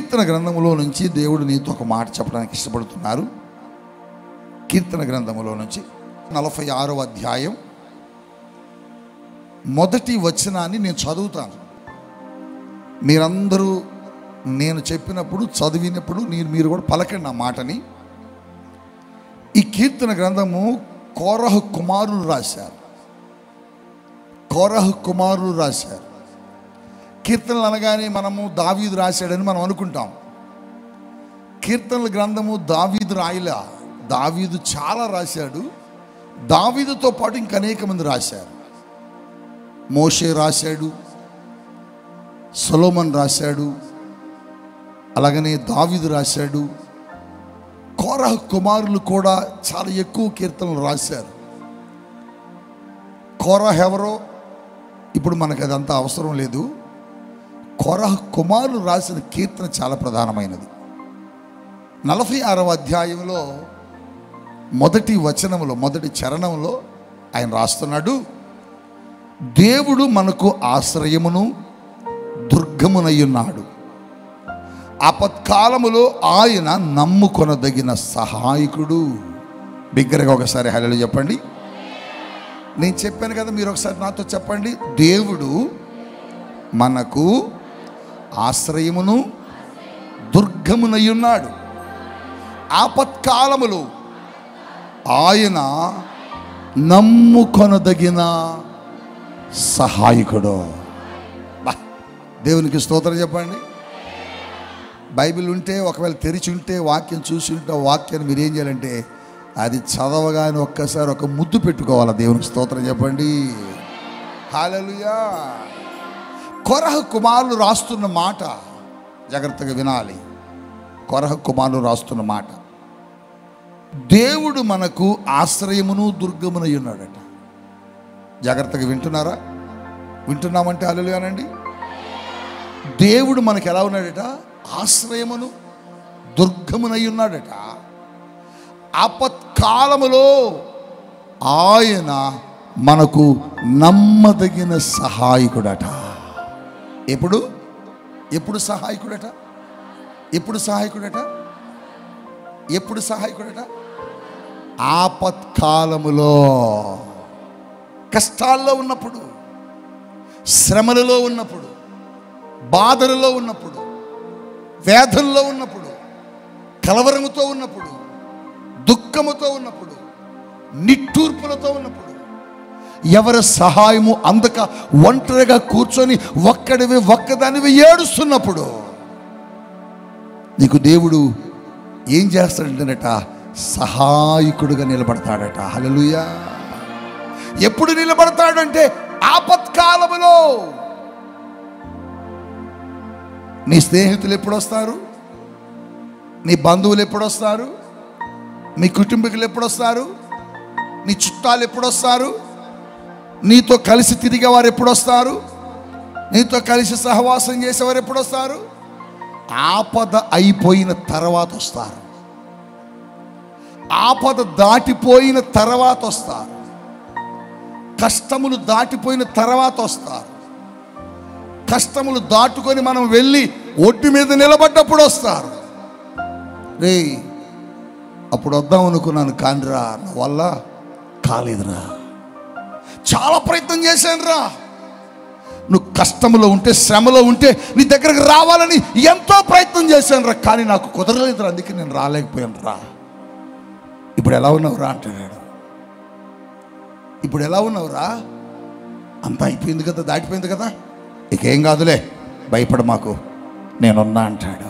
కీర్తన గ్రంథములో నుంచి దేవుడు నీతో ఒక మాట చెప్పడానికి ఇష్టపడుతున్నారు. కీర్తన గ్రంథములో నుంచి 46వ అధ్యాయం మొదటి వచనాన్ని నేను చదువుతాను. మీరందరూ నేను చెప్పినప్పుడు చదివినప్పుడు మీరు కూడా పలకండి ఆ మాటని. ఈ కీర్తన గ్రంథము కోరహు కుమారులు రాశారు. కీర్తనలు అనగానే మనము దావీదు రాశాడని మనం అనుకుంటాం. కీర్తనల గ్రంథము దావీదు రాయలా. దావీదు చాలా రాశాడు. దావీదుతో పాటు ఇంక అనేక మంది రాశారు. మోషే రాశాడు, సొలొమోన్ రాశాడు, అలాగనే దావీదు రాశాడు. కోరహు కుమారులు కూడా చాలా ఎక్కువ కీర్తనలు రాశారు. కోరహు ఎవరో ఇప్పుడు మనకు అదంతా అవసరం లేదు. కోరహు కుమారులు రాసిన కీర్తన చాలా ప్రధానమైనది. 46వ అధ్యాయంలో మొదటి వచనంలో మొదటి చరణంలో ఆయన రాస్తున్నాడు, దేవుడు మనకు ఆశ్రయమును దుర్గమునయ్యున్నాడు, ఆపత్కాలములో ఆయన నమ్ముకొనదగిన సహాయకుడు. బిగ్గరగా ఒకసారి హల్లెలూయా చెప్పండి. నేను చెప్పాను కదా, మీరు ఒకసారి నాతో చెప్పండి. దేవుడు మనకు ఆశ్రయమును దుర్గమునయ్యున్నాడు, ఆపత్కాలములో ఆయన నమ్ముకొనదగిన సహాయకుడు. దేవునికి స్తోత్రం చెప్పండి. బైబిల్ ఉంటే, ఒకవేళ తెరిచి ఉంటే, వాక్యం చూసి ఉంటే, వాక్యాన్ని మీరు ఏం చేయాలంటే అది చదవగానే ఒక్కసారి ఒక ముద్దు పెట్టుకోవాలి. దేవునికి స్తోత్రం చెప్పండి. హల్లెలూయా. కోరహు కుమారులు రాస్తున్న మాట జాగ్రత్తగా వినాలి. కోరహు కుమారులు రాస్తున్న మాట, దేవుడు మనకు ఆశ్రయమును దుర్గమునై ఉన్నాడట. జాగ్రత్తగా వింటున్నారా? వింటున్నామంటే హల్లెలూయా అనండి. దేవుడు మనకు ఎలా ఉన్నాడట? ఆశ్రయమును దుర్గమునై ఉన్నాడట. ఆపత్కాలములో ఆయన మనకు నమ్మదగిన సహాయకుడట. ఎప్పుడు సహాయకుడట? ఎప్పుడు సహాయకుడట? ఆపత్కాలములో, కష్టాల్లో ఉన్నప్పుడు, శ్రమలలో ఉన్నప్పుడు, బాధలలో ఉన్నప్పుడు, వేదనలో ఉన్నప్పుడు, కలవరముతో ఉన్నప్పుడు, దుఃఖముతో ఉన్నప్పుడు, నిట్టూర్పులతో ఉన్నప్పుడు, ఎవరి సహాయము అందక ఒంటరిగా కూర్చొని ఒక్కదానివి ఏడుస్తున్నప్పుడు నీకు దేవుడు ఏం చేస్తాడంటేనట, సహాయకుడుగా నిలబడతాడట. హల్లెలూయా. ఎప్పుడు నిలబడతాడంటే ఆపత్కాలములో. నీ స్నేహితులు ఎప్పుడు వస్తారు? నీ బంధువులు ఎప్పుడు వస్తారు? నీ కుటుంబీకులు ఎప్పుడు వస్తారు? నీ చుట్టాలు ఎప్పుడు వస్తారు? నీతో కలిసి తిరిగేవారు ఎప్పుడు వస్తారు? నీతో కలిసి సహవాసం చేసేవారు ఎప్పుడు వస్తారు? ఆపద అయిపోయిన తర్వాత వస్తారు. ఆపద దాటిపోయిన తర్వాత వస్తారు. కష్టములు దాటిపోయిన తర్వాత వస్తారు. కష్టములు దాటుకొని మనం వెళ్ళి ఒడ్డు మీద నిలబడ్డప్పుడు వస్తారు. రే, అప్పుడు వద్దాం అనుకున్నాను కానిరా, నా వల్ల కాలేదురా, చాలా ప్రయత్నం చేశాను రా. నువ్వు కష్టంలో ఉంటే, శ్రమలో ఉంటే నీ దగ్గరకు రావాలని ఎంతో ప్రయత్నం చేశాను రా, కానీ నాకు కుదరలేదురా, అందుకే నేను రాలేకపోయాను రా. ఇప్పుడు ఎలా ఉన్నావురా అంటాడు. ఇప్పుడు ఎలా ఉన్నావురా? అంతా అయిపోయింది కదా, దాటిపోయింది కదా, ఇకేం కాదులే, భయపడ మాకు, నేనున్నా అంటాడు.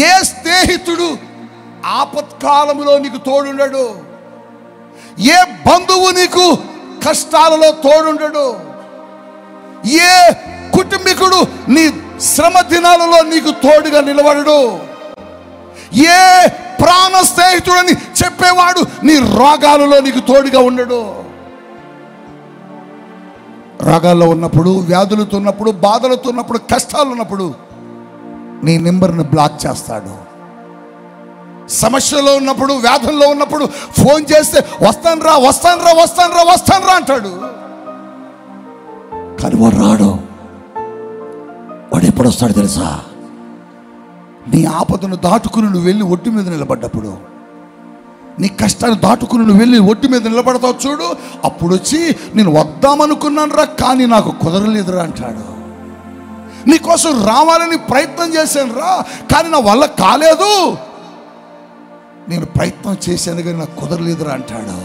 ఏ స్నేహితుడు ఆపత్కాలంలో నీకు తోడుండడు? ఏ బంధువు నీకు కష్టాలలో తోడుండడు? ఏ కుటుంబీకుడు నీ శ్రమ దినాలలో నీకు తోడుగా నిలబడడు? ఏ ప్రాణ స్నేహితుడని చెప్పేవాడు నీ రోగాలలో నీకు తోడుగా ఉండడు? రోగాల్లో ఉన్నప్పుడు, వ్యాధులతో ఉన్నప్పుడు, బాధలతో ఉన్నప్పుడు, కష్టాలు ఉన్నప్పుడు నీ నెంబర్ని బ్లాక్ చేస్తాడు. సమస్యలో ఉన్నప్పుడు, వ్యాధుల్లో ఉన్నప్పుడు ఫోన్ చేస్తే వస్తాను రా అంటాడు. కానీ వాడు రాడు. వాడు ఎప్పుడు వస్తాడు తెలుసా? నీ ఆపదను దాటుకుని నువ్వు వెళ్ళి ఒట్టు మీద నిలబడ్డప్పుడు, నీ కష్టాన్ని దాటుకుని నువ్వు వెళ్ళి ఒట్టు మీద నిలబడతావు చూడు, అప్పుడు వచ్చి నేను వద్దామనుకున్నాను రా కానీ నాకు కుదరలేదురా అంటాడు. నీకోసం రావాలని ప్రయత్నం చేశాను రా కానీ నా వల్ల కాలేదు, నేను ప్రయత్నం చేశాను కానీ నాకు కుదరలేదురా అంటాడు.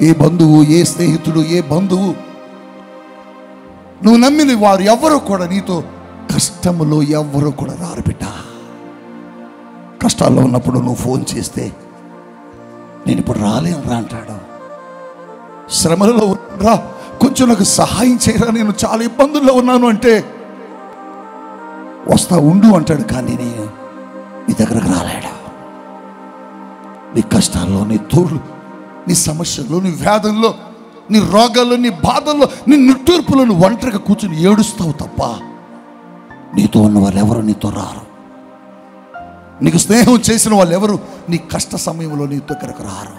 ఏ బంధువు, ఏ స్నేహితుడు, ఏ బంధువు, నువ్వు నమ్మిన వారు ఎవరు కూడా నీతో కష్టములో ఎవరు కూడా రారు బిడ్డ. కష్టాల్లో ఉన్నప్పుడు నువ్వు ఫోన్ చేస్తే నేను ఇప్పుడు రాలేను రా అంటాడు. శ్రమలలో రా కొంచెం నాకు సహాయం చేయరా, నేను చాలా ఇబ్బందుల్లో ఉన్నాను అంటే వస్తా ఉండు అంటాడు. కానీ నేను నీ దగ్గరకు రాలేడా. నీ కష్టాల్లో, నీ తోడు, నీ సమస్యల్లో, నీ వ్యాధుల్లో, నీ రోగాల్లో, నీ బాధల్లో, నీ నిట్టూర్పులో నువ్వు ఒంటరిగా కూర్చుని ఏడుస్తావు తప్ప నీతో ఉన్న వాళ్ళు ఎవరు నీతో రారు. నీకు స్నేహం చేసిన వాళ్ళు ఎవరు నీ కష్ట సమయంలో నీ దగ్గరకు రారు.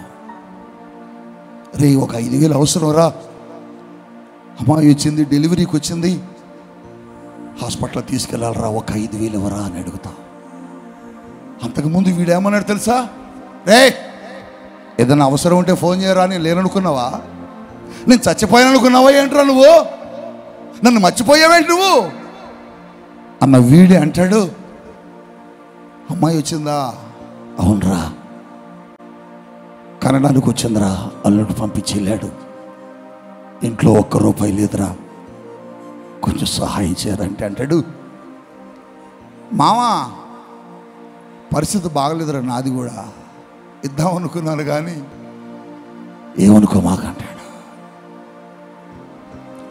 రే ఒక 5,000 అవసరం రా, అమ్మాయి వచ్చింది, డెలివరీకి వచ్చింది, హాస్పిటల్ తీసుకెళ్ళాలరా, ఒక 5,000 ఇవ్వరా అని అడుగుతా. అంతకుముందు వీడేమన్నాడు తెలుసా? రే ఏదైనా అవసరం ఉంటే ఫోన్ చేయరా అని లేననుకున్నావా? నేను చచ్చిపోయాను అనుకున్నావా ఏంట్రా నువ్వు? నన్ను మర్చిపోయావేంటి నువ్వు అన్న వీడే అంటాడు, అమ్మాయి వచ్చిందా? అవునరా, కనడానికి వచ్చిందిరా, అల్లుడు పంపించి వెళ్ళాడు, ఇంట్లో ₹1 లేదురా, కొంచెం సహాయం చేయరంటే అంటాడు, మామా పరిస్థితి బాగలేదురా, నాది కూడా ఇద్దాం అనుకున్నాను కానీ ఏమనుకో మాకు అంటాడు.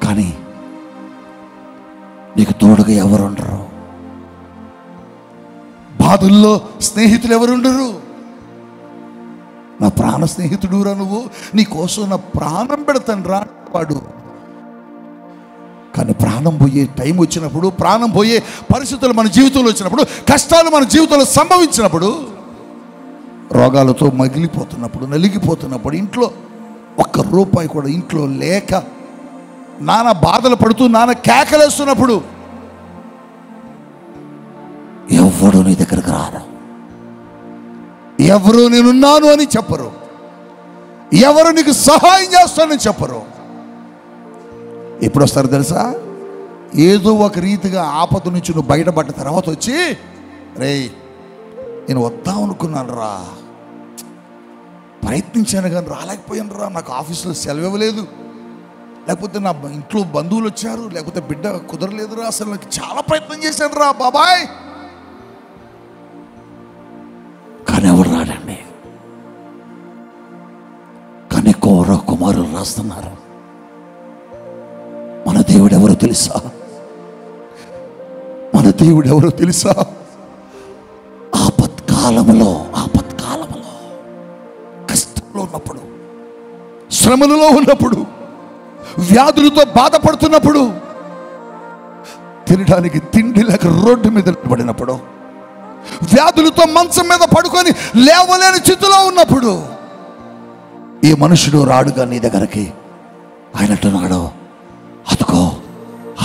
కానీ నీకు తోడుగా ఎవరుండరు, బాధల్లో స్నేహితులు ఎవరుండరు. నా ప్రాణ స్నేహితుడురా నువ్వు, నీ కోసం నా ప్రాణం పెడతాను రా వాడు. కానీ ప్రాణం పోయే టైం వచ్చినప్పుడు, ప్రాణం పోయే పరిస్థితులు మన జీవితంలో వచ్చినప్పుడు, కష్టాలు మన జీవితంలో సంభవించినప్పుడు, రోగాలతో మగిలిపోతున్నప్పుడు, నలిగిపోతున్నప్పుడు, ఇంట్లో ₹1 కూడా ఇంట్లో లేక నానా బాధలు పడుతూ నానా కేకలేస్తున్నప్పుడు ఎవరు నీ దగ్గరకు రారు. ఎవరు నేనున్నాను అని చెప్పరు, ఎవరు నీకు సహాయం చేస్తానని చెప్పరు. ఎప్పుడు వస్తారు తెలుసా? ఏదో ఒక రీతిగా ఆపద నుంచి నువ్వు బయటపడ్డ తర్వాత వచ్చి, రే నేను వద్దాం అనుకున్నాను రా, ప్రయత్నించాను కానీ రాలేకపోయాను రా, నాకు ఆఫీసులో సెలవు ఇవ్వలేదు, లేకపోతే నా ఇంట్లో బంధువులు వచ్చారు, లేకపోతే బిడ్డ కుదరలేదురా, అసలు నాకు చాలా ప్రయత్నం చేశాను రా బాబాయ్, కానీ ఎవరు రాడండి. కానీ కౌరవ కుమారులు రాస్తున్నారు, మన దేవుడు ఎవరో తెలుసా? మన దేవుడు ఎవరో తెలుసా? ఆపత్కాలంలో కష్టంలో ఉన్నప్పుడు, శ్రమలలో ఉన్నప్పుడు, వ్యాధులతో బాధపడుతున్నప్పుడు, తినడానికి తిండి లేక రోడ్డు మీద పడినప్పుడు, వ్యాధులతో మంచం మీద పడుకొని లేవలేని స్థితిలో ఉన్నప్పుడు ఈ మనుషుడు రాడుగా నీ దగ్గరికి. ఆయన అంటున్నాడు, అదుకో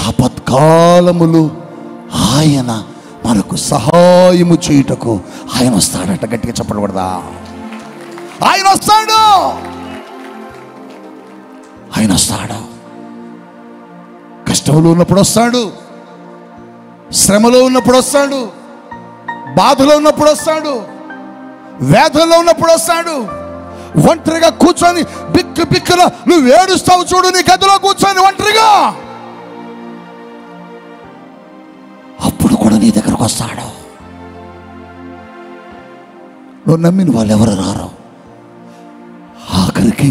ఆపత్కాలములు ఆయన మనకు సహాయము చేయుటకు ఆయన వస్తాడట. గట్టిగా చెప్పబడదా? ఆయన వస్తాడు, ఆయన వస్తాడు. కష్టంలో ఉన్నప్పుడు వస్తాడు, శ్రమలో ఉన్నప్పుడు వస్తాడు, బాధలో ఉన్నప్పుడు వస్తాడు, వేదనలో ఉన్నప్పుడు వస్తాడు. ఒంటరిగా కూర్చొని బిక్కు బిక్కున నువ్వు ఏడుస్తావు చూడు, నీ గదిలో కూర్చొని ఒంటరిగా, అప్పుడు కూడా నీ దగ్గరకు వస్తాడు. నువ్వు నమ్మిన వాళ్ళు ఎవరు రారు. ఆఖరికి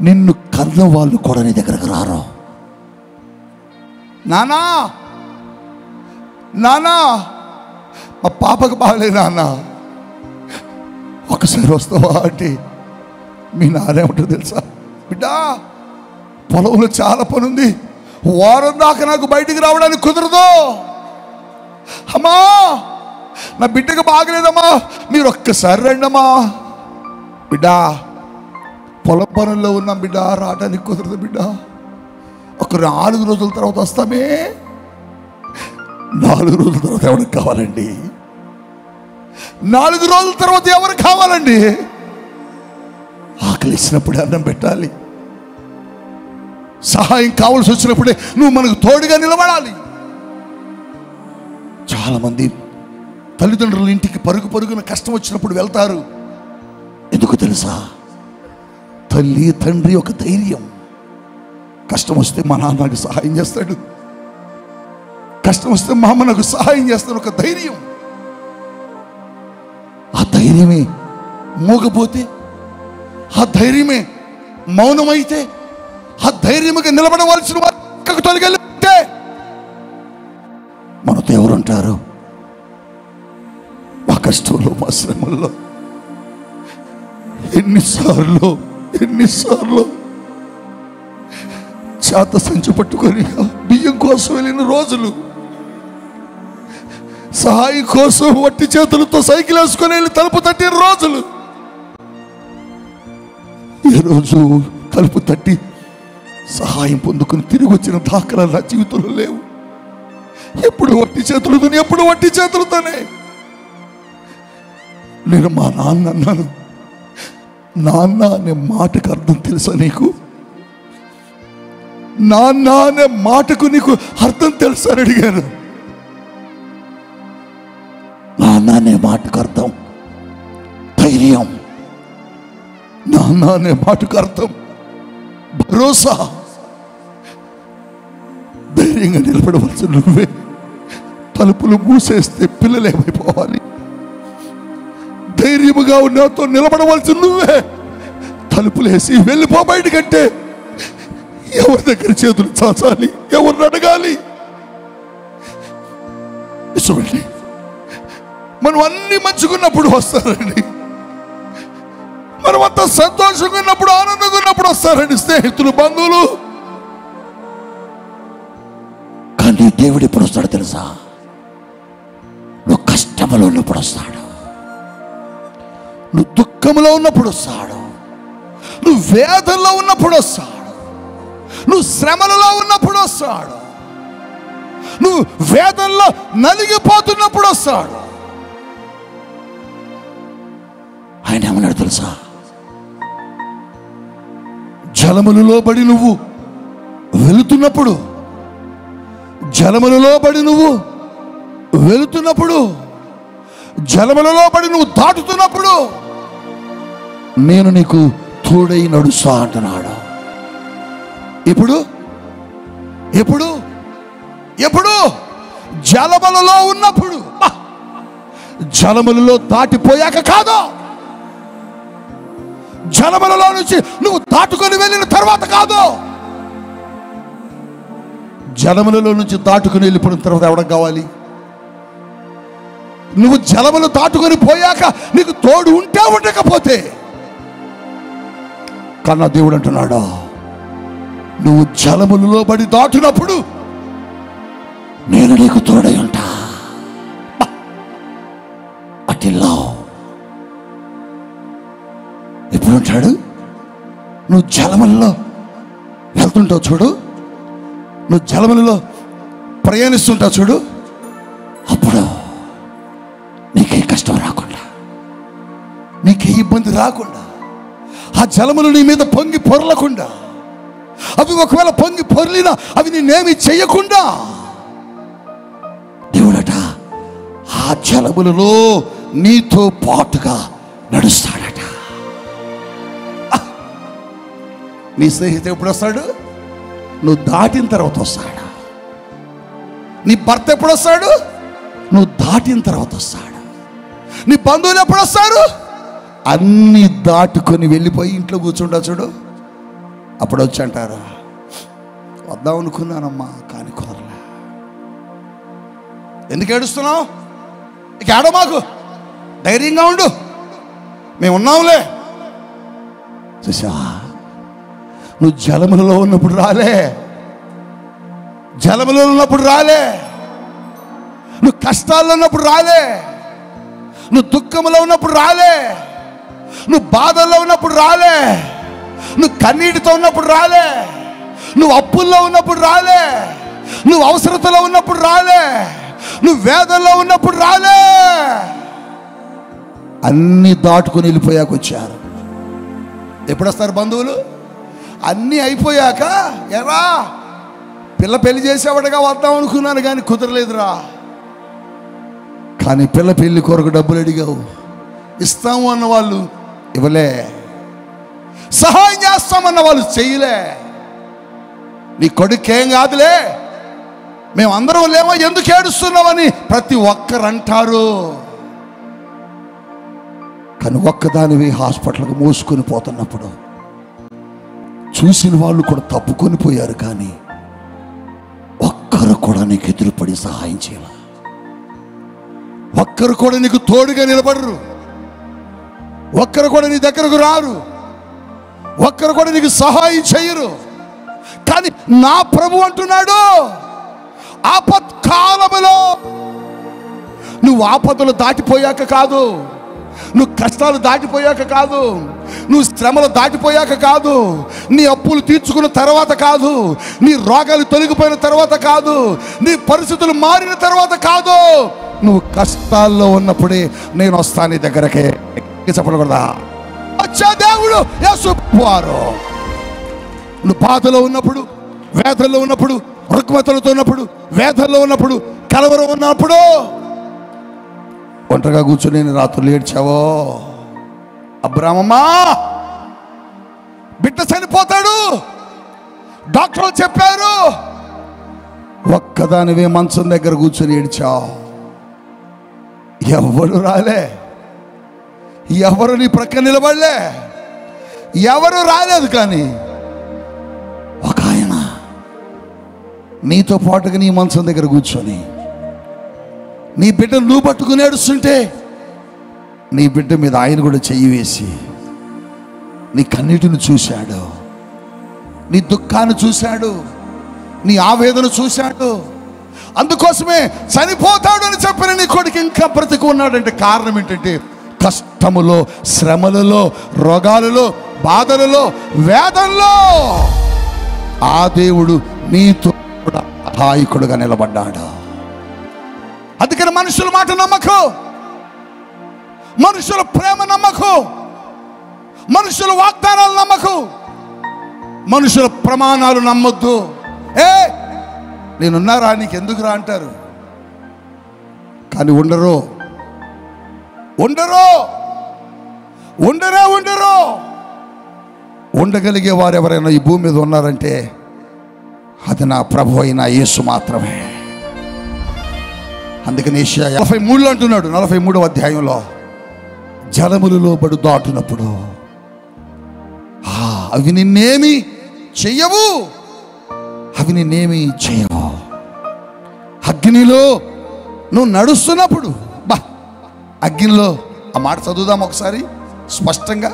నిన్ను కన్న వాళ్ళు కూడా నీ దగ్గరకు రారు. నానా నానా మా పాపకు బాగలే నాన్న, ఒకసారి వస్తావా అంటే మీ నానేమంటారు తెలుసా? బిడ్డా పొలంలో చాలా పని ఉంది, వారం దాకా నాకు బయటికి రావడానికి కుదరదు, అమ్మా నా బిడ్డకు బాగలేదమ్మా, మీరు ఒక్కసారి రండమ్మా. బిడ్డా పొలం పనుల్లో ఉన్నాం బిడ్డ, రావడానికి కుదరదు బిడ్డ, ఒక 4 రోజుల తర్వాత వస్తామే. 4 రోజుల తర్వాత ఎవరికి కావాలండి? 4 రోజుల తర్వాత ఎవరు కావాలండి? ఆకలిసినప్పుడే అన్నం పెట్టాలి. సహాయం కావాల్సి వచ్చినప్పుడే నువ్వు మనకు తోడుగా నిలబడాలి. చాలామంది తల్లిదండ్రుల ఇంటికి పరుగు పరుగున కష్టం వచ్చినప్పుడు వెళ్తారు. ఎందుకు తెలుసా? తల్లి తండ్రి ఒక ధైర్యం. కష్టం వస్తే మా నాన్న నాకు సహాయం చేస్తాడు, కష్టం వస్తే మా అమ్మ నాకు సహాయం చేస్తాడు, ఒక ధైర్యం. ఆ ధైర్యమే మోగపోతే, ఆ ధైర్యమే మౌనమైతే, ఆ ధైర్యముగా నిలబడవలసిన పక్కకు తొలగితే మనతో ఎవరుంటారు? మా కష్టంలో, మా శ్రమల్లో ఎన్నిసార్లు చేత సంచి పట్టుకొని బియ్యం కోసం వెళ్ళిన రోజులు, సహాయం కోసం వట్టి చేతులతో సైకిల్ వేసుకొని వెళ్ళి తలుపు తట్టిన రోజులు. ఏ రోజు తలుపు తట్టి సహాయం పొందుకుని తిరిగి వచ్చిన దాఖలాలు నా జీవితంలో లేవు. ఎప్పుడు వట్టి చేతులతోనే. నేను మా నాన్న అన్నాను. నాన్న అనే మాటకు అర్థం తెలుసా నీకు? నాన్న అనే మాటకు నీకు అర్థం తెలుసా అని అడిగాను. నాన్న అనే మాటకు అర్థం ధైర్యం. నాన్న అనే మాటకు అర్థం భరోసా. ధైర్యంగా నిలబడవలసిన నువ్వే తలుపులు మూసేస్తే పిల్లలు ఏమైపోవాలి? ధైర్యముగా నాతో నిలబడవలసి నువ్వే తలుపులు వేసి వెళ్ళిపో బయటకంటే ఎవరి దగ్గర చేతులు చాచాలి? ఎవరిని అడగాలి? చూడండి, మనం అన్ని మంచుకున్నప్పుడు వస్తారండి, మనం అంతా సంతోషంగా ఉన్నప్పుడు, ఆనందంగా ఉన్నప్పుడు వస్తారండి స్నేహితులు, బంధువులు. కానీ దేవుడు ఎప్పుడు వస్తాడో తెలుసా? నువ్వు కష్టంలో ఉన్నప్పుడు వస్తాడు, నువ్వు దుఃఖంలో ఉన్నప్పుడు వస్తాడు, నువ్వు వేదనలో ఉన్నప్పుడు వస్తాడు, నువ్వు శ్రమలలో ఉన్నప్పుడు వస్తాడు, నువ్వు వేదనలో నలిగిపోతున్నప్పుడు వస్తాడు. ఆయన ఏమన్నాడు తెలుసా? జలములలో పడి నువ్వు వెళుతున్నప్పుడు, జలములలో పడి నువ్వు వెళుతున్నప్పుడు, జలములలో పడి నువ్వు దాటుతున్నప్పుడు నేను నీకు తోడై నడుస్తా అంటున్నాడు. ఎప్పుడు ఎప్పుడు ఎప్పుడు? జలములలో ఉన్నప్పుడు. జలములలో దాటిపోయాక కాదు, జలములలో నుంచి నువ్వు దాటుకొని వెళ్ళిన తర్వాత కాదు. జలములలో నుంచి దాటుకుని వెళ్ళిపోయిన తర్వాత ఎవడం కావాలి? నువ్వు జలములు దాటుకొని పోయాక నీకు తోడు ఉంటే ఉండకపోతే. కన్నా దేవుడు అంటున్నాడు, నువ్వు జలములలో పడి దాటినప్పుడు నేను నీకు తోడై ఉంటా. అటిల్లో ఎప్పుడు ఉంటాడు? నువ్వు జలములలో వెళ్తుంటావు చూడు, నువ్వు జలములలో ప్రయాణిస్తుంటావు చూడు, అప్పుడు నీకే కష్టం రాకుండా, నీకే ఇబ్బంది రాకుండా, ఆ జలములు నీ మీద పొంగి పొరలకుండా, అవి ఒకవేళ పొంగి పొర్లినా అవి నేనేమి చెయ్యకుండా దేవుడట ఆ జలములలో నీతో పాటుగా నడుస్తాడట. నీ స్నేహితుడు ఎప్పుడు వస్తాడు? నువ్వు దాటిన తర్వాత వస్తాడు. నీ భర్త ఎప్పుడు వస్తాడు? నువ్వు దాటిన తర్వాత వస్తాడు. నీ బంధువులు ఎప్పుడు వస్తారు? అన్నీ దాటుకొని వెళ్ళిపోయి ఇంట్లో కూర్చుంటా చూడు, అప్పుడు వచ్చి అంటారు, వద్దాం అనుకున్నానమ్మా కానీ కుదరలే. ఎందుకు ఏడుస్తున్నావు? ఇక ఏడో, మాకు ధైర్యంగా ఉండు, మేము ఉన్నాంలే. చూసావా, నువ్వు జలములలో ఉన్నప్పుడు రాలే, జలములో ఉన్నప్పుడు రాలే, నువ్వు కష్టాల్లో ఉన్నప్పుడు రాలే, నువ్వు దుఃఖంలో ఉన్నప్పుడు రాలే, నువ్వు బాధల్లో ఉన్నప్పుడు రాలే, నువ్వు కన్నీటితో ఉన్నప్పుడు రాలే, నువ్వు అప్పుల్లో ఉన్నప్పుడు రాలే, నువ్వు అవసరతలో ఉన్నప్పుడు రాలే, నువ్వు వేదనలో ఉన్నప్పుడు రాలే. అన్నీ దాటుకొని వెళ్ళిపోయాక వచ్చారు. ఎప్పుడు వస్తారు బంధువులు? అన్నీ అయిపోయాక. ఎరా పిల్ల పెళ్లి చేసేవాడుగా వద్దాం అనుకున్నాను కానీ కుదరలేదురా. కానీ పిల్ల పెళ్లి కొరకు డబ్బులు అడిగావు, ఇస్తాము అన్న వాళ్ళు ఇవ్వలే. సహాయం చేస్తామన్న వాళ్ళు చేయలే. నీ కొడుకేం కాదులే, మేమందరం లేమో, ఎందుకు ఏడుస్తున్నామని ప్రతి ఒక్కరు అంటారు. కానీ ఒక్కదానివి హాస్పిటల్కి మోసుకొని పోతున్నప్పుడు చూసిన వాళ్ళు కూడా తప్పుకొని పోయారు. కానీ ఒక్కరు కూడా నీకు ఎదురుపడి సహాయం చేయాలి. ఒక్కరు కూడా నీకు తోడుగా నిలబడరు. ఒక్కరు కూడా నీ దగ్గరకు రారు. ఒక్కరు కూడా నీకు సహాయం చేయరు. కానీ నా ప్రభు అంటున్నాడు, ఆపత్కాలములో నువ్వు ఆపదలు దాటిపోయాక కాదు, నువ్వు కష్టాలు దాటిపోయాక కాదు, నువ్వు శ్రమలు దాటిపోయాక కాదు, నీ అప్పులు తీర్చుకున్న తర్వాత కాదు, నీ రోగాలు తొలగిపోయిన తర్వాత కాదు, నీ పరిస్థితులు మారిన తర్వాత కాదు, నువ్వు కష్టాల్లో ఉన్నప్పుడే నేను వస్తాను నీ దగ్గరకే. చెప్పకూడదా? వచ్చే దేవుడు యేసు వారు. నువ్వు బాధలో ఉన్నప్పుడు, వేదనలో ఉన్నప్పుడు, రుగ్మతలతో ఉన్నప్పుడు, వేదనలో ఉన్నప్పుడు, కలవరం ఉన్నప్పుడు, ఒంటరిగా కూర్చొని నేను రాత్రులు ఏడ్చావో, అబ్రామమ్మా బిడ్డ చనిపోతాడు డాక్టర్లు చెప్పారు, ఒక్కదానివే మంచం దగ్గర కూర్చొని ఏడ్చావు. ఎవరు రాలే, ఎవరు నీ ప్రక్క నిలబడలే, ఎవరు రాలేదు. కానీ ఒక ఆయన నీతో పాటుగా నీ మంచం దగ్గర కూర్చొని నీ బిడ్డను నువ్వు పట్టుకుని ఏడుస్తుంటే నీ బిడ్డ మీద ఆయన కూడా చెయ్యి వేసి నీ కన్నీటిని చూశాడు, నీ దుఃఖాన్ని చూశాడు, నీ ఆవేదన చూశాడు. అందుకోసమే చనిపోతాడు అని చెప్పిన నీ కొడుకు ఇంకా బ్రతికి ఉన్నాడంటే కారణం ఏంటంటే, కష్టములో, శ్రమలలో, రోగాలలో, బాధలలో, వేదనలో ఆ దేవుడు నీతో కూడా సహాయకుడుగా నిలబడ్డాడు. అందుకని మనుషుల మాట నమ్మకు, మనుషుల ప్రేమ నమ్మకు, మనుషుల వాగ్దానాలు నమ్మకు, మనుషుల ప్రమాణాలు నమ్మొద్దు. నేనున్నారా, నీకెందుకు రా అంటారు. కానీ ఉండరు, ఉండరు, ఉండరే ఉండరు. ఉండగలిగే వారు ఎవరైనా ఈ భూమి మీద ఉన్నారంటే అది నా ప్రభు అయిన యేసు మాత్రమే. అందుకని యెషయా 43 అంటున్నాడు, 43వ అధ్యాయంలో, జలములలో బడు దాటునప్పుడు అవి నిన్నేమి చెయ్యవు, అవి నిన్నేమి చెయ్యవు. అగ్నిలో నువ్వు నడుస్తున్నప్పుడు, అగ్నిలో, ఆ మాట చదువుదాం ఒకసారి, స్పష్టంగా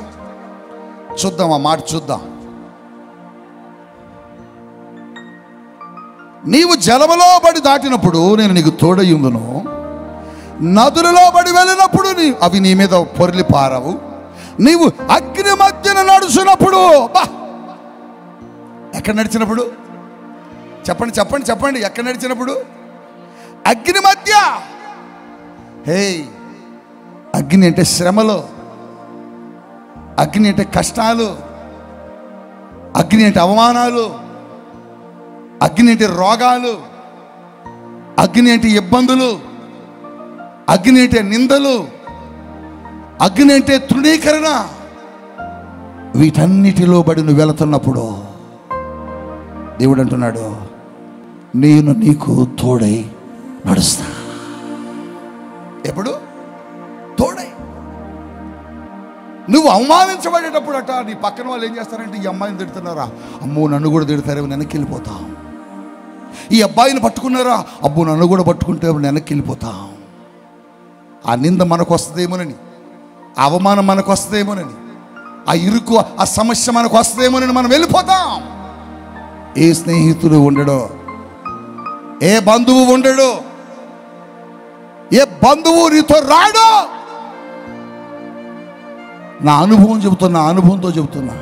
చూద్దాం, ఆ మాట చూద్దాం. నీవు జలములో బడి దాటినప్పుడు నేను నీకు తోడయుందును, నదులలో బడి వెళ్ళినప్పుడు అవి నీ మీద పొర్లి పారవు. నీవు అగ్ని మధ్యన నడుచున్నప్పుడు, ఎక్కడ నడిచినప్పుడు చెప్పండి చెప్పండి చెప్పండి, ఎక్కడ నడిచినప్పుడు? అగ్ని మధ్య. అగ్ని అంటే శ్రమలు, అగ్ని అంటే కష్టాలు, అగ్ని అంటే అవమానాలు, అగ్ని అంటే రోగాలు, అగ్ని అంటే ఇబ్బందులు, అగ్ని అంటే నిందలు, అగ్ని అంటే తృణీకరణ. వీటన్నిటిలో బడి నువ్వు వెళుతున్నప్పుడు దేవుడు అంటున్నాడు, నేను నీకు తోడై నడుస్తా. ఎప్పుడు? తోడై. నువ్వు అవమానించబడేటప్పుడు అట నీ పక్కన వాళ్ళు ఏం చేస్తారంటే, ఈ అమ్మాయిని తిడుతున్నారా, అమ్మో నన్ను కూడా తిడతారేమో, వెనక్కి వెళ్ళిపోతాం. ఈ అబ్బాయిని పట్టుకున్నారా, అబ్బో నన్ను కూడా పట్టుకుంటే వెనక్కి వెళ్ళిపోతాం. ఆ నింద మనకు వస్తుందేమోనని, ఆ అవమానం మనకు వస్తుందేమోనని, ఆ ఇరుకు, ఆ సమస్య మనకు వస్తుందేమోనని మనం వెళ్ళిపోతాం. ఏ స్నేహితుడు ఉండడో, ఏ బంధువు ఉండడు, ఏ బంధువు నీతో రాడు. నా అనుభవం చెబుతున్నా, అనుభవంతో చెబుతున్నా,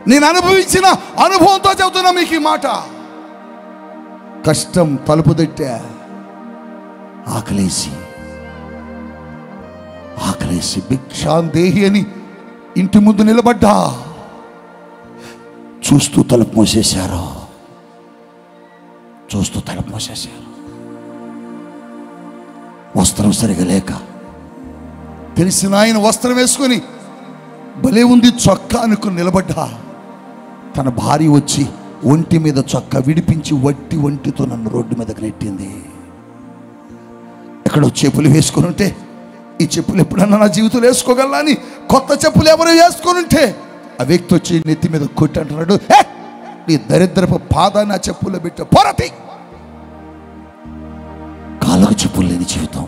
నేను అనుభవించిన అనుభవంతో చెబుతున్నా మీకు ఈ మాట. కష్టం తలుపు తట్టా, ఆకలేసి భిక్షాందేహి అని ఇంటి ముందు నిలబడ్డా. చూస్తూ తలుపు మూసేశారు. వస్త్రం సరిగా లేక తెలిసిన ఆయన వస్త్రం వేసుకొని భలే ఉంది చొక్కా అనుకుని నిలబడ్డా. తన భార్య వచ్చి ఒంటి మీద చొక్కా విడిపించి ఒంటితో నన్ను రోడ్డు మీదకి నెట్టింది. ఎక్కడో చెప్పులు వేసుకొని ఉంటే, ఈ చెప్పులు ఎప్పుడన్నా నా జీవితంలో వేసుకోగలనా అని కొత్త చెప్పులు ఎవరు వేసుకొని ఉంటే ఆ వ్యక్తి వచ్చి నెత్తి మీద కొట్టి అంటున్నాడు, నీ దరిద్రపు పాదాన్ని ఆ చెప్పుల్లో పెట్టా, పోరతి. కాళ్ళకు చెప్పులు లేని జీవితం,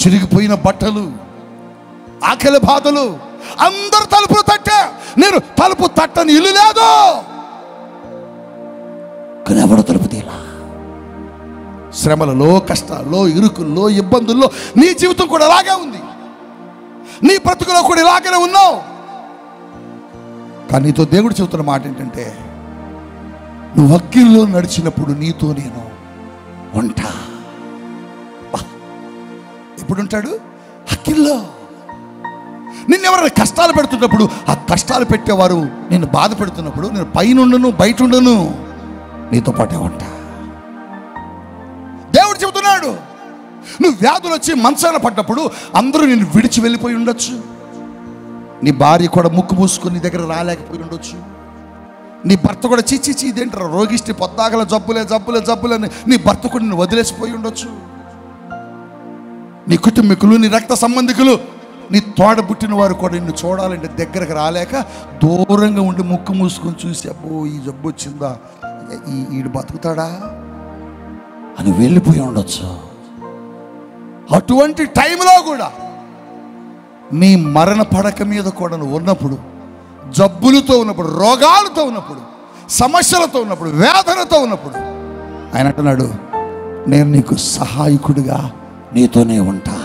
చిరిగిపోయిన బట్టలు, ఆకలి బాధలు. అందరు తలుపులు తట్టా, నేను తలుపు తట్టని ఇల్లు లేదు. కానీ ఎవడో తలుపు తీలా. శ్రమలలో, కష్టాల్లో, ఇరుకుల్లో, ఇబ్బందుల్లో నీ జీవితం కూడా అలాగే ఉంది. నీ బ్రతుకులో కూడా ఇలాగనే ఉన్నావు. కానీ నీతో దేవుడు చెబుతున్న మాట ఏంటంటే, నువ్వు అగ్నిలో నడిచినప్పుడు నీతో నేను ఉంటా. ఎప్పుడు ఉంటాడు? అగ్నిలో. నిన్నెవరైనా కష్టాలు పెడుతున్నప్పుడు, ఆ కష్టాలు పెట్టేవారు నిన్ను బాధ పెడుతున్నప్పుడు, నేను పైన ఉండను బయట ఉండను, నీతో పాటే ఉంటా. దేవుడు చెబుతున్నాడు, నువ్వు వ్యాధులు వచ్చి మంచాన పడ్డప్పుడు అందరూ నిన్ను విడిచి వెళ్ళిపోయి ఉండొచ్చు. నీ భార్య కూడా ముక్కు మూసుకొని నీ దగ్గర రాలేకపోయి ఉండొచ్చు. నీ భర్త కూడా చిచ్చి ఇదేంటారు రోగిష్టి పొద్దాగల జబ్బులని నీ భర్త కూడా నిన్ను వదిలేసిపోయి ఉండొచ్చు. నీ కుటుంబీకులు, నీ రక్త సంబంధికులు, నీ తోడ పుట్టిన వారు కూడా నిన్ను చూడాలంటే దగ్గరకు రాలేక దూరంగా ఉండి ముక్కు మూసుకొని చూసి, అబ్బో ఈ జబ్బు వచ్చిందా, ఈడు బతుకుతాడా అని వెళ్ళిపోయి ఉండొచ్చు. అటువంటి టైంలో కూడా నీ మరణ పడక మీద కూడా నువ్వు ఉన్నప్పుడు, జబ్బులతో ఉన్నప్పుడు, రోగాలతో ఉన్నప్పుడు, సమస్యలతో ఉన్నప్పుడు, వేదనతో ఉన్నప్పుడు ఆయన అంటున్నాడు, నేను నీకు సహాయకుడిగా నీతోనే ఉంటా.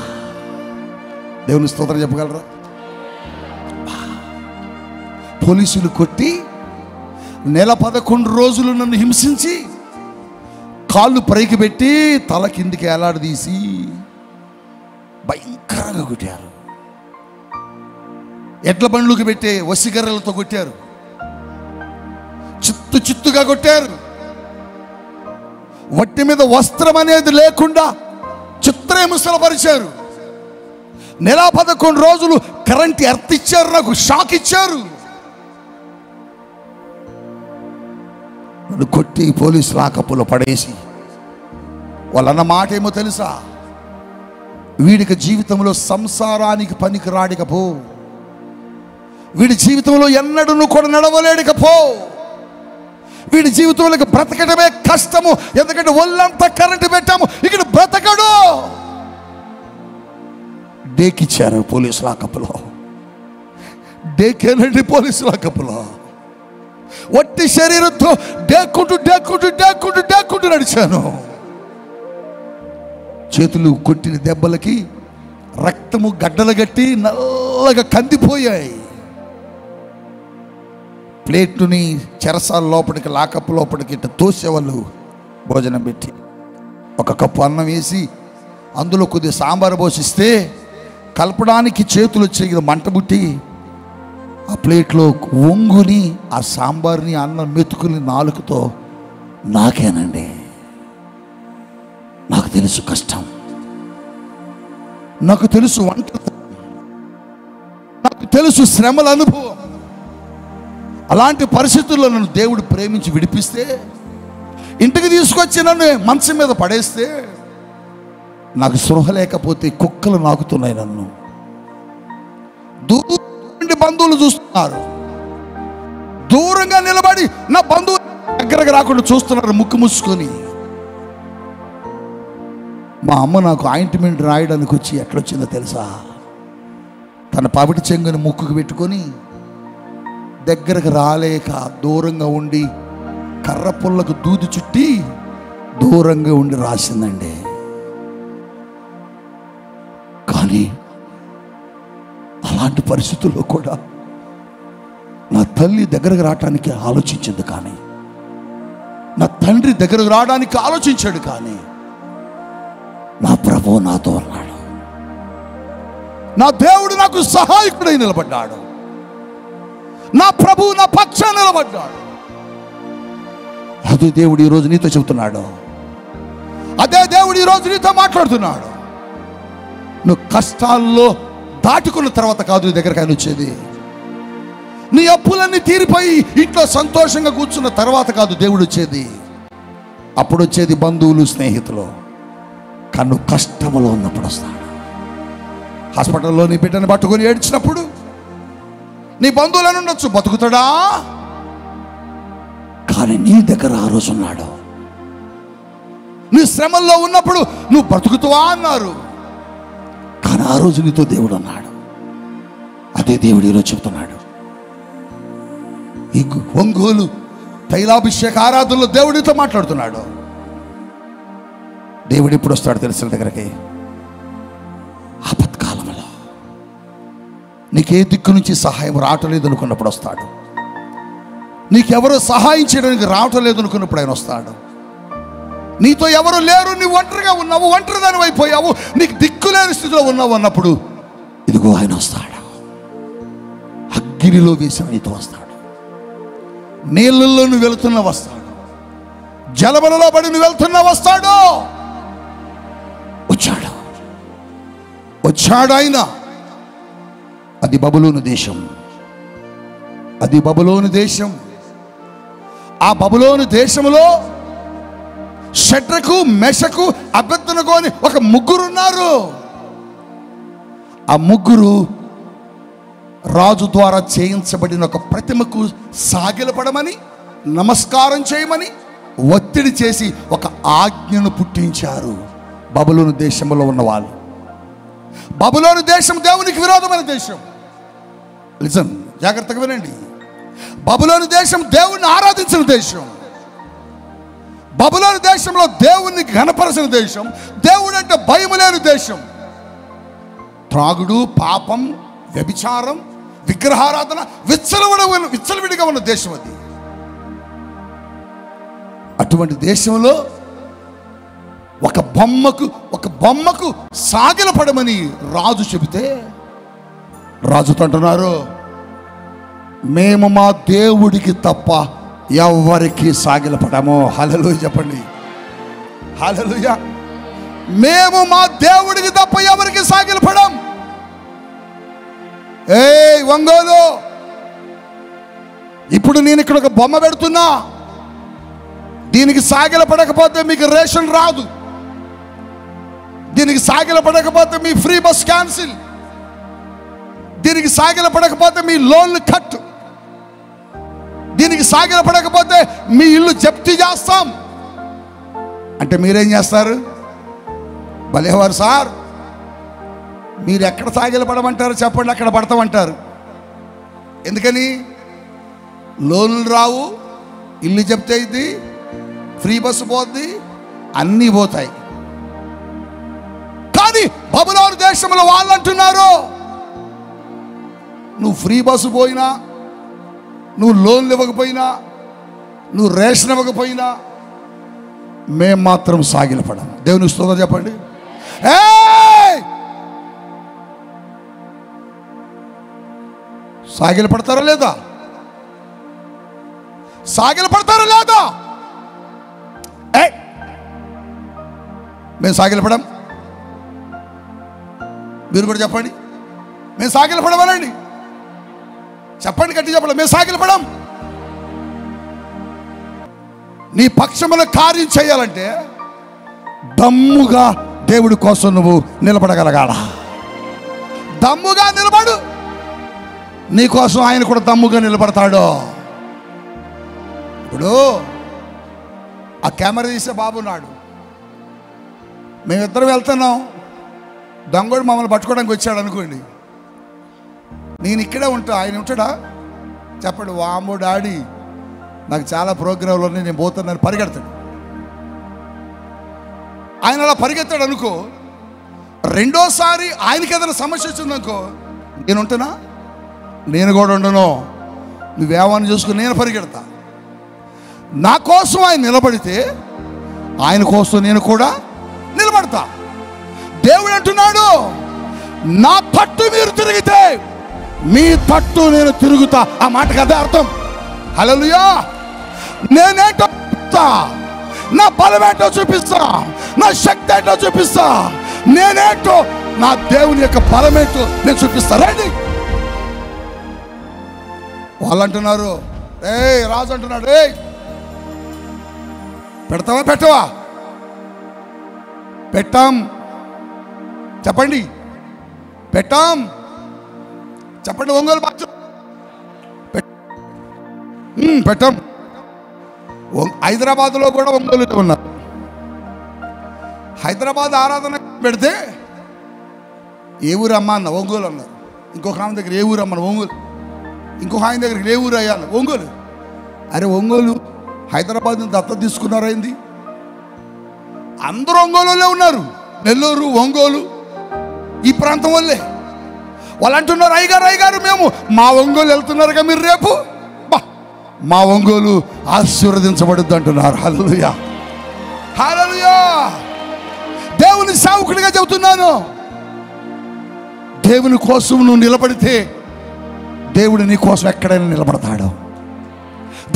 దేవుని స్తోత్రం చెప్పగలరా? పోలీసులు కొట్టి 11 రోజులు నన్ను హింసించి కాళ్ళు పైకి పెట్టి తల కిందికి ఏలాడదీసి భయంకరంగా కొట్టారు. ఎడ్ల బండ్లకు పెట్టే వసిగర్రలతో కొట్టారు. చిత్తుగా కొట్టారు. వట్టి మీద వస్త్రం అనేది లేకుండా చిత్రహింసలపరిచారు. 11 రోజులు కరెంట్ ఎర్త్ ఇచ్చారు, నాకు షాక్ ఇచ్చారు. నన్ను కొట్టి పోలీసు లాకప్పులో పడేసి వాళ్ళన్న మాట ఏమో తెలుసా? వీడికి జీవితంలో సంసారానికి పనికి రాడికపో, వీడి జీవితంలో ఎన్నడూ నువ్వు కూడా నడవలేడికపో, వీడి జీవితంలోకి బ్రతకడమే కష్టము, ఎందుకంటే ఒళ్ళంతా కరెంటు పెట్టాము, ఇక్కడ బ్రతకడు. డేకిచ్చారు పోలీసు లాకప్పులో. డేకేనండి పోలీసు లాకప్పులో. వట్టి శరీరంతో డేక్కుంటూ నడిచాను. చేతులు కొట్టిన దెబ్బలకి రక్తము గడ్డలు గట్టి నల్లగా కందిపోయాయి. ప్లేటుని చెరసాల లోపలికి, లాకప్పు లోపలికి ఇట్లా తోసేవాళ్ళు. భోజనం పెట్టి ఒక కప్పు అన్నం వేసి అందులో కొద్దిగా సాంబారు పోసిస్తే కలపడానికి చేతులు వచ్చి మంట పుట్టి ఆ ప్లేట్లో వంగుని ఆ సాంబార్ని అన్నం మెతుకుని నాలుకతో నాకేనండి. నాకు తెలుసు కష్టం, నాకు తెలుసు వంట, నాకు తెలుసు శ్రమల అనుభవం. అలాంటి పరిస్థితుల్లో నన్ను దేవుడు ప్రేమించి విడిపిస్తే, ఇంటికి తీసుకొచ్చి నన్ను మంచం మీద పడేస్తే, నాకు స్పృహ లేకపోతే కుక్కలు నాకుతున్నాయి. నన్ను దూరం నుండి బంధువులు చూస్తున్నారు, దూరంగా నిలబడి నా బంధువు దగ్గరకు రాకుండా చూస్తున్నారు ముక్కు మూసుకొని. మా అమ్మ నాకు ఆయింట్మెంట్ రాయడానికి వచ్చి ఎట్లొచ్చిందో తెలుసా? తన పవిటి చెంగుని ముక్కుకు పెట్టుకొని దగ్గరకు రాలేక దూరంగా ఉండి కర్ర పుల్లకు దూది చుట్టి దూరంగా ఉండి రాసిందండి. కానీ అలాంటి పరిస్థితుల్లో కూడా నా తల్లి దగ్గరకు రావడానికి ఆలోచించింది, కానీ నా తండ్రి దగ్గరకు రావడానికి ఆలోచించాడు. కానీ యెహోవా నాతో ఉన్నాడు. నా దేవుడు నాకు సహాయకుడై నిలబడ్డాడు. నా ప్రభువు నా పక్షాన నిలబడ్డాడు. అదే దేవుడు ఈరోజు నీతో చెబుతున్నాడు. అదే దేవుడు ఈరోజు నీతో మాట్లాడుతున్నాడు. నువ్వు కష్టాల్లో దాటుకున్న తర్వాత కాదు నీ దగ్గరకు ఆయన వచ్చేది. నీ అప్పులన్నీ తీరిపోయి ఇంట్లో సంతోషంగా కూర్చున్న తర్వాత కాదు దేవుడు వచ్చేది. అప్పుడు వచ్చేది బంధువులు, స్నేహితులు. కానీ నువ్వు కష్టంలో ఉన్నప్పుడు వస్తాడు. హాస్పిటల్లో నీ బిడ్డను పట్టుకొని ఏడ్చినప్పుడు నీ బంధువులను ఉండొచ్చు, బతుకుతాడా? కానీ నీ దగ్గర ఆ రోజు ఉన్నాడు. నీ శ్రమల్లో ఉన్నప్పుడు నువ్వు బ్రతుకుతావా అన్నారు, కానీ ఆ రోజు నీతో దేవుడు ఉన్నాడు. అదే దేవుడు ఈరోజు చెబుతున్నాడు. ఈ ఒంగోలు తైలాభిషేక ఆరాధనలో దేవుడితో మాట్లాడుతున్నాడు. దేవుడు ఎప్పుడు వస్తాడు తెలిసిన దగ్గరకి? ఆపత్కాలంలో నీకే దిక్కు నుంచి సహాయం రావట్లేదు అనుకున్నప్పుడు వస్తాడు. నీకెవరో సహాయం చేయడానికి రావటం లేదు అనుకున్నప్పుడు ఆయన వస్తాడు. నీతో ఎవరు లేరు, నువ్వు ఒంటరిగా ఉన్నావు, ఒంటరిదాని అయిపోయావు, నీకు దిక్కులేని స్థితిలో ఉన్నావు అన్నప్పుడు ఇదిగో ఆయన వస్తాడు. అగ్నిలో వేసిన నీతో వస్తాడు. నీళ్ళల్లో నువ్వు వెళుతున్నా వస్తాడు. జలములలో పడి నువ్వు వెళ్తున్నా వస్తాడు. వచ్చాడు ఆయన. అది బబులోను దేశం. అది బబులోను దేశం. ఆ బబులోను దేశంలో షడ్రకు, మెషకు, అబేద్నెగో అని ఒక ముగ్గురు ఉన్నారు. ఆ ముగ్గురు రాజు ద్వారా చేయించబడిన ఒక ప్రతిమకు సాగిలపడమని, నమస్కారం చేయమని ఒత్తిడి చేసి ఒక ఆజ్ఞను పుట్టించారు. బబులోను దేశంలో ఉన్న వాళ్ళు. బబులోను దేశం దేవునికి విరోధమైన దేశం. లిసన్, జాగ్రత్తగా వినండి. బబులోను దేశం దేవుణ్ణి ఆరాధించిన దేశం. బబులోను దేశంలో దేవుణ్ణి ఘనపరచిన దేశం. దేవుడు అంటే భయం లేని దేశం. త్రాగుడు, పాపం, వ్యభిచారం, విగ్రహారాధన విచ్చలవిడిగా ఉన్న దేశం అది. అటువంటి దేశంలో ఒక బొమ్మకు సాగిలపడమని రాజు చెబితే రాజుతో అంటున్నారు, మేము మా దేవుడికి తప్ప ఎవరికి సాగిలపడము. హల్లెలూయా చెప్పండి. హల్లెలూయా. మేము మా దేవుడికి తప్ప ఎవరికి సాగిలపడం. ఒంగోలు, ఇప్పుడు నేను ఇక్కడ ఒక బొమ్మ పెడుతున్నా, దీనికి సాగిలపడకపోతే మీకు రేషన్ రాదు, దీనికి సాగిలపడకపోతే మీ ఫ్రీ బస్ క్యాన్సిల్, దీనికి సాగిలపడకపోతే మీ లోన్లు కట్, దీనికి సాగిలపడకపోతే మీ ఇల్లు జప్తీ చేస్తాం అంటే మీరేం చేస్తారు? భలేవారు సార్, మీరు ఎక్కడ సాగిలపడమంటారు చెప్పండి, అక్కడ పడతామంటారు. ఎందుకని? లోన్లు రావు, ఇల్లు జప్తీ అయింది, ఫ్రీ బస్సు పోద్ది, అన్నీ పోతాయి. కానీ బబులోను దేశంలో వాళ్ళు అంటున్నారు, నువ్వు ఫ్రీ బస్సు పోయినా, నువ్వు లోన్లు ఇవ్వకపోయినా, నువ్వు రేషన్ ఇవ్వకపోయినా మేం మాత్రం సాగిలపడం. దేవుని స్తోత్రం చెప్పండి. సాగిలపడతారా లేదా? సాగిలపడతారా లేదా? మేము సాగిలపడం. మీరు కూడా చెప్పండి, మేము సాగిలపడమనండి. చెప్పండి, గట్టి చెప్పండి, మేము సాగిలపడం. నీ పక్షమున కార్యం చేయాలంటే దమ్ముగా దేవుడి కోసం నువ్వు నిలబడగలగాల. దమ్ముగా నిలబడు. నీ కోసం ఆయన కూడా దమ్ముగా నిలబడతాడు. ఇప్పుడు ఆ కెమెరా తీసే బాబు ఉన్నాడు, మేమిద్దరం వెళ్తున్నాం, దొంగోడు మమ్మల్ని పట్టుకోవడానికి వచ్చాడు అనుకోండి, నేను ఇక్కడే ఉంటా, ఆయన ఉంటాడా? చెప్పండి, వామో డాడీ నాకు చాలా ప్రోగ్రాంలు ఉన్నాయి, నేను పోతున్నాను, పరిగెడతాడు. ఆయన అలా పరిగెత్తాడు అనుకో, రెండోసారి ఆయనకి ఏదైనా సమస్య వచ్చిందనుకో, నేను ఉంటున్నా, నేను కూడా ఉండను, నువ్వేమని చూసుకుని నేను పరిగెడతా. నా కోసం ఆయన నిలబడితే ఆయన కోసం నేను కూడా నిలబడతా. దేవుడు అంటున్నాడు, నా తట్టు మీరు తిరిగితే మీ తట్టు నేను తిరుగుతా. ఆ మాటకు అదే అర్థం. హల్లెలూయా. నేనేంటో చూపిస్తా, నా బలమేంటో చూపిస్తా, నా శక్తి ఏంటో చూపిస్తా, నేనేంటో నా దేవుని యొక్క బలమేంటో నేను చూపిస్తా. రండి. వాళ్ళు అంటున్నారు, రాజు అంటున్నాడు, పెడతావా పెట్టవా? పెట్టాం. చెప్పండి, పెట్టాం. చెప్పండి. ఒంగోలు భాష పెట్టాం. హైదరాబాద్లో కూడా ఒంగోలు ఉన్నారు. హైదరాబాద్ ఆరాధన పెడితే ఏ ఊరు అమ్మ అన్న ఒంగోలు అన్నారు. ఇంకొక ఆమె దగ్గర ఏ ఊరు అమ్మను ఒంగోలు. ఇంకొక ఆయన దగ్గరికి ఏ ఊరు అయ్యాను ఒంగోలు. అరే ఒంగోలు హైదరాబాద్ నుంచి దత్తత తీసుకున్నారైంది. అందరూ ఒంగోలులో ఉన్నారు. నెల్లూరు, ఒంగోలు ఈ ప్రాంతం వాళ్ళే. వాళ్ళు అంటున్నారు, అయ్యగారు మేము మా ఒంగోలు వెళ్తున్నారుగా మీరు రేపు. మా ఒంగోలు ఆశీర్వదించబడుద్ది అంటున్నారు. హల్లెలూయా, హల్లెలూయా. దేవుని సేవకుడిగా చెబుతున్నాను, దేవుని కోసం నువ్వు నిలబడితే దేవుడు నీ కోసం ఎక్కడైనా నిలబడతాడు.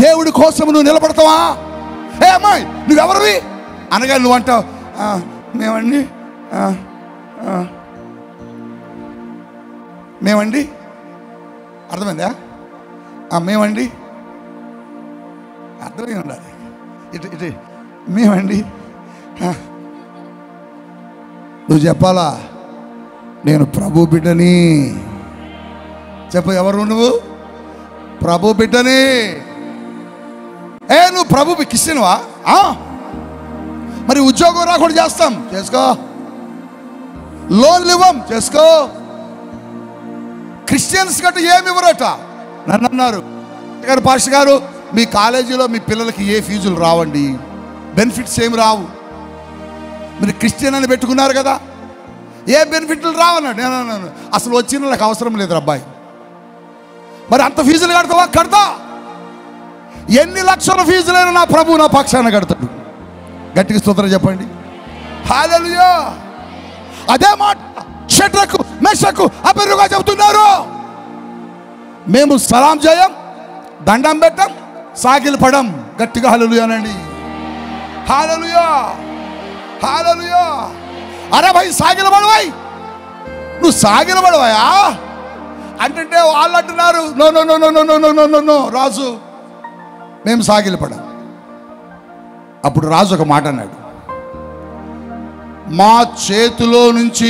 దేవుడి కోసం నువ్వు నిలబడతావా? ఏ అమ్మాయి నువ్వెవరివి అనగా నువ్వు అంటావు, మేమండి అర్థమైందా? మేమండి అర్థమై ఉండాలి. ఇటు మేమండి. నువ్వు చెప్పాలా, నేను ప్రభు బిడ్డని. చెప్పు, ఎవరు నువ్వు? ప్రభు బిడ్డని. నువ్వు ప్రభు క్రిస్టియన్వా? మరి ఉద్యోగం రాకుండా చేస్తాం, చేసుకో. లోన్లు ఇవ్వం, చేసుకో. క్రిస్టియన్స్ గట్టు ఏమి ఇవ్వరట. నన్ను అన్నారు, పాస్టర్ గారు మీ కాలేజీలో మీ పిల్లలకి ఏ ఫీజులు రావండి, బెనిఫిట్స్ ఏమి రావు. మీరు క్రిస్టియన్ అని పెట్టుకున్నారు కదా, ఏ బెనిఫిట్లు రావన్నాడు. నేను అసలు వచ్చిన నాకు అవసరం లేదు అబ్బాయి. మరి అంత ఫీజులు కడతావా? కడతా. ఎన్ని లక్షల ఫీజులైనా నా ప్రభు నా పక్షాన కడతాడు. గట్టిగా స్తోత్రం చెప్పండి. హల్లెలూయా. అదే మాట షడ్రకు మెషకు అబెద్నెగో చెబుతున్నారు. మేము సలాం చేయం, దండం పెట్టం, సాగిలు పడం. గట్టిగా హల్లెలూయానండి. హల్లెలూయా, హల్లెలూయా. అరే భాయ్ సాగిలు పడవాయి, నువ్వు సాగిలు పడవాయా అంటే వాళ్ళు అంటున్నారు, no no no no no no no no no Raju మేము సాగిలు పడం. అప్పుడు రాజు ఒక మాట అన్నాడు, మా చేతిలో నుంచి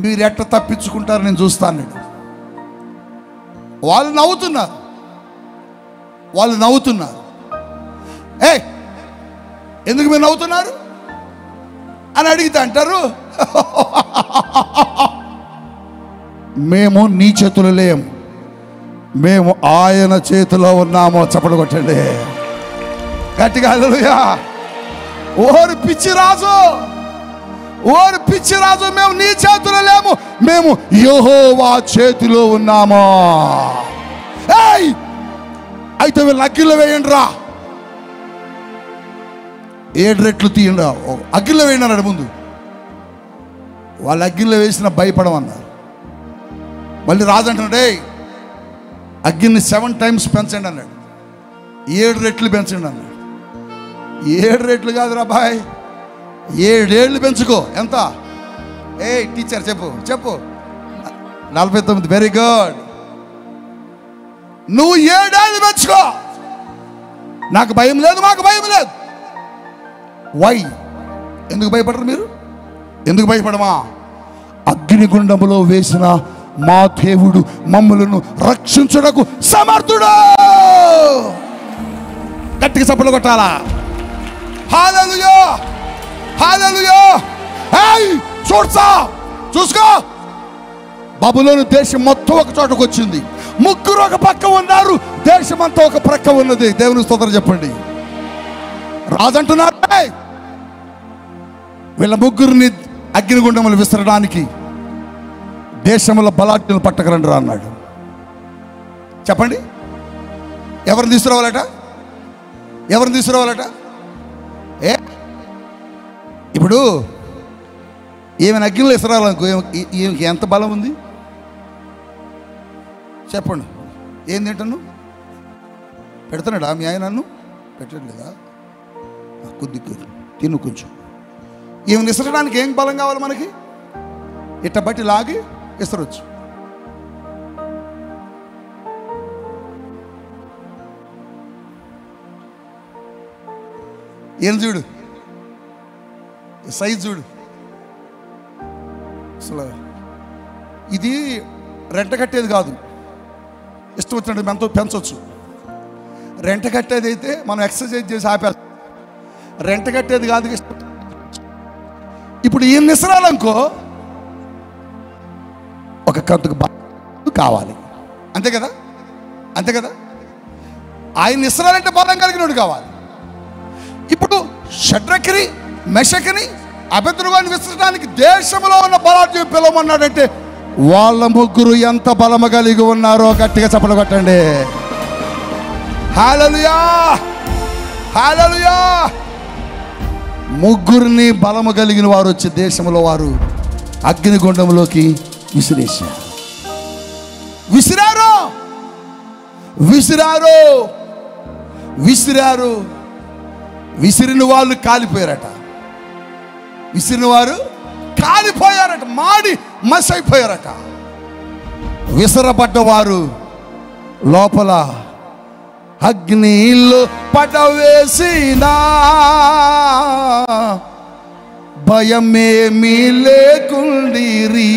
మీరు ఎట్ట తప్పించుకుంటారు నేను చూస్తాను. వాళ్ళు నవ్వుతున్నారు, వాళ్ళు నవ్వుతున్నారు. ఎందుకు మీరు నవ్వుతున్నారు అని అడిగితే అంటారు, మేము నీ చేతులు లేము, మేము ఆయన చేతిలో ఉన్నామో. చప్పట్లు కొట్టండి గట్టిగా. హల్లెలూయా. ఓరి పిచ్చి రాజు, ఓరి పిచ్చి రాజు, మేము నీ చేతిలో లేము, మేము యెహోవా చేతిలో ఉన్నామా. అయితే వీళ్ళు అగ్గిలో వేయండి రా, 7 రెట్లు తీయండి రా, అగ్గిలో వేయండి అన్నాడు ముందు. వాళ్ళు అగ్గిలో వేసిన భయపడమన్నారు. మళ్ళీ రాజు అంటున్నాడు, అగ్గిని 7 టైమ్స్ పెంచండి అన్నాడు. 7 రెట్లు పెంచండి అన్నాడు. 7 రెట్లు కాదురా బాయ్, 7 ఏళ్ళు పెంచుకో. ఎంత? టీచర్ చెప్పు చెప్పు. 49. Very good. నువ్వు 7 ఏళ్ళు పెంచుకో. నాకు భయం లేదు, మాకు భయం లేదు. వై? ఎందుకు భయపడరు మీరు? ఎందుకు భయపడమా? అగ్నిగుండములో వేసిన మా దేవుడు మమ్మలను రక్షించుటకు సమర్థుడు. గట్టిగా చప్పట్లు కొట్టాలా. హల్లెలూయా, హల్లెలూయా. చూసుకో, బబులోను దేశం మొత్తం ఒక చోటకు వచ్చింది. ముగ్గురు ఒక పక్క ఉన్నారు, దేశం అంతా ఒక ప్రక్క ఉన్నది. దేవుని స్తోత్రం చెప్పండి. రాజంటున్నారు, వీళ్ళ ముగ్గురిని అగ్నిగుండములు విసరడానికి దేశంలో బలాఢ్యులు పట్టకరండి అన్నాడు. చెప్పండి, ఎవరిని తీసుకురావాలట? ఎవరిని తీసుకురావాలట? ఇప్పుడు ఏమైనా అగ్నిలో ఇసరాలనుకో, ఈమెకి ఎంత బలం ఉంది చెప్పండి. ఏం తింటాను? పెడుతున్నాడా మీ ఆయన? నన్ను పెట్టట్లేదా? కొద్ది తిను కొంచెం. ఈమెను ఇసరడానికి ఏం బలం కావాలి మనకి? ఇట్ట బట్టి లాగి ఇసరొచ్చు. ఏం చూడు, సైజ్ చూడు. అసలు ఇది రెంట కట్టేది కాదు, ఇష్టం వచ్చినట్టు మనతో పెంచవచ్చు. రెంట కట్టేది అయితే మనం ఎక్సర్సైజ్ చేసి ఆపేస్తాం. రెంట కట్టేది కాదు, ఇష్టం. ఇప్పుడు ఈ నిసరాలనుకో ఒక కంతుకు కావాలి, అంతే కదా, అంతే కదా. ఆయన నిసరాలంటే బలం కలిగినోడు కావాలి. ఇప్పుడు షడ్రకిని మెషకిని అబేద్నెగోని విసరడానికి దేశంలో ఉన్న బలాఢ్యులు పిలవమన్నాడంటే వాళ్ళ ముగ్గురు ఎంత బలము కలిగి ఉన్నారో గట్టిగా చప్పట్లు కొట్టండి. హల్లెలూయా, హల్లెలూయా. ముగ్గురిని బలము కలిగిన వారు వచ్చి దేశంలో వారు అగ్నిగుండంలోకి విసిరేశారు. విసిరారు విసిరారు విసిరారు విసిరిన వాళ్ళు కాలిపోయారట. విసిరిన వారు కాలిపోయారట, మాడి మసి అయిపోయారట. విసరబడ్డవారు లోపల అగ్నిలో పడవేసినా భయమేమీ లేకుండిరి.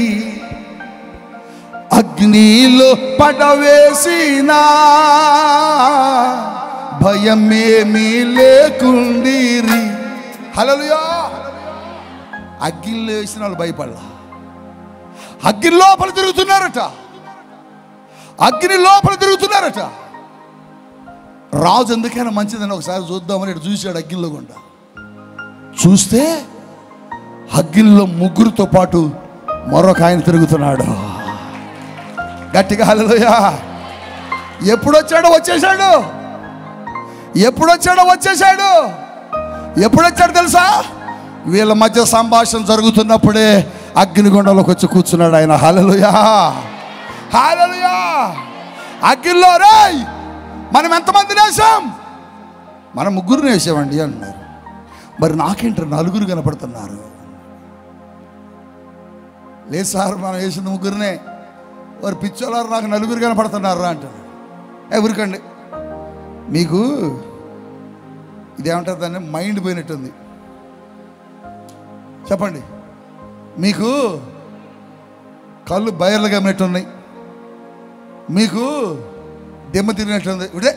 అగ్నిలో పడవేసినా భయమేమీ లేకుండిరి. హల్లెలూయా. అగ్గిలో వేసిన వాళ్ళు భయపడలా. అగ్ని లోపల తిరుగుతున్నారట, అగ్ని లోపల తిరుగుతున్నారట. రాజు ఎందుకైనా మంచిదని ఒకసారి చూద్దామని ఇటు చూశాడు అగ్నిలో గుండా. చూస్తే అగ్నిలో ముగ్గురితో పాటు మరొక ఆయన తిరుగుతున్నాడు. గట్టిగా హల్లెలూయా. ఎప్పుడొచ్చాడో వచ్చేసాడు, ఎప్పుడొచ్చాడో వచ్చేసాడు. ఎప్పుడొచ్చాడు తెలుసా? వీళ్ళ మధ్య సంభాషణ జరుగుతున్నప్పుడే అగ్నిగుండంలోకి వచ్చి కూర్చున్నాడు ఆయన. హల్లెలూయా, హల్లెలూయా. అగ్నిలో రేయ్ మనం ఎంతమందిని వేసాం? మనం ముగ్గురిని వేసామండి అన్నారు. మరి నాకేంటారు నలుగురు కనపడుతున్నారు? లేదు సార్ మనం వేసింది ముగ్గురినే. వారు పిచ్చోలారు నాకు నలుగురు కనపడుతున్నారు అంటారు. ఊరికండి, మీకు ఇదేమంటారు దాన్ని, మైండ్ పోయినట్టుంది. చెప్పండి, మీకు కళ్ళు బయర్లుగా ఉన్నట్టున్నాయి, మీకు దెమ్మ తిరిగినట్టుంది. ఇప్పుడే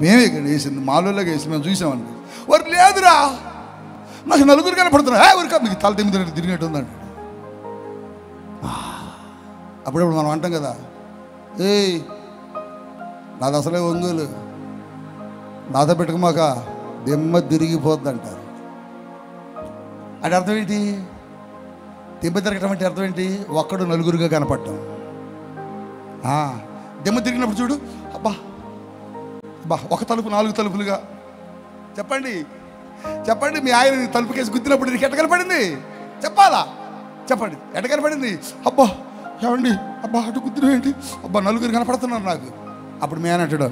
మేమే వేసింది, మాలోలాగా వేసి మేము చూసామండి. వారు లేదురా నాకు నలుగురు కనపడుతున్నా. ఊరికా మీకు తల దెమ్మ తిరిగినట్టుందండి. అప్పుడప్పుడు మనం అంటాం కదా, ఏయ్ నాది అసలే ఒంగోలు, నాతో పెట్టుకోమాక దెమ్మ తిరిగిపోద్ది అంటారు. అంటే అర్థం ఏంటి? దెమ్మ తిరగటం అంటే అర్థం ఏంటి? ఒక్కడు నలుగురుగా కనపడటం. దెమ్మ తిరిగినప్పుడు చూడు, అబ్బా అబ్బా ఒక తలుపు 4 తలుపులుగా. చెప్పండి చెప్పండి, మీ ఆయన తలుపు కేసి గుద్దినప్పుడు నీకు ఎట్ట కనపడింది? చెప్పాలా? చెప్పండి, ఎట్ట కనపడింది? అబ్బా ఏమండి, అబ్బా అటు గుద్దిన ఏంటి, అబ్బా నలుగురు కనపడుతున్నారు నాకు. అప్పుడు మీ ఆయన అంటాడు,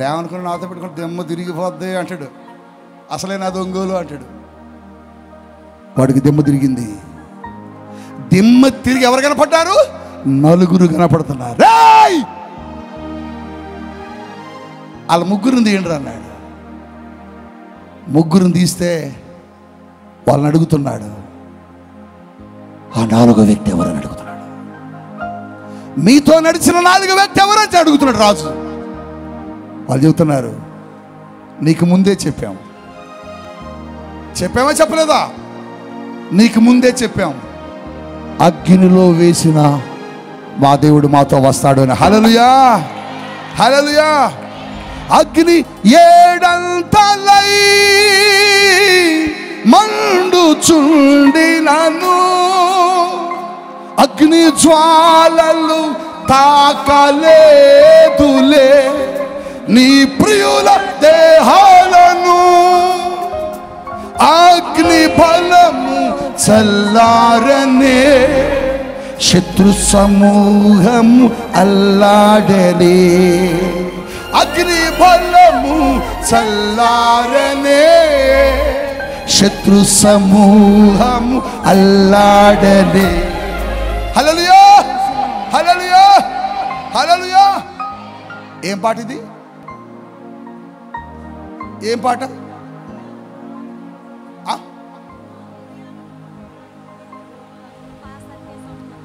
రేమనుకుని నాతో పెట్టుకుని దెమ్మ తిరిగిపోద్ది అంటాడు. అసలే నా దొంగోలు అంటాడు. వాడికి దెమ్మ తిరిగింది. దెమ్మ తిరిగి ఎవరు కనపడ్డారు? నలుగురు కనపడుతున్నారు. వాళ్ళ ముగ్గురిని తీయండి అన్నాడు. ముగ్గురిని తీస్తే వాళ్ళని అడుగుతున్నాడు, ఆ 4వ వ్యక్తి ఎవరని అడుగుతున్నాడు. మీతో నడిచిన 4వ వ్యక్తి ఎవరని అడుగుతున్నాడు రాజు. వాళ్ళు చెబుతున్నారు, నీకు ముందే చెప్పాము. చెప్పామా చెప్పలేదా? నీకు ముందే చెప్పాం, అగ్నిలో వేసిన మా దేవుడు మాతో వస్తాడు అని. హల్లెలూయా, హల్లెలూయా. అగ్ని 7 మండుచుండినను అగ్ని జ్వాలలు తాకలేదులే నీ ప్రియుల దేహాలను. అగ్ని బలము చల్లారనే, శత్రు సమూహము అల్లాడనే. అగ్ని బలము చల్లారనే, శత్రు సమూహము అల్లాడనే. హల్లెలూయా, హల్లెలూయా, హల్లెలూయా. ఏం పాట ఇది? ఏం పాట?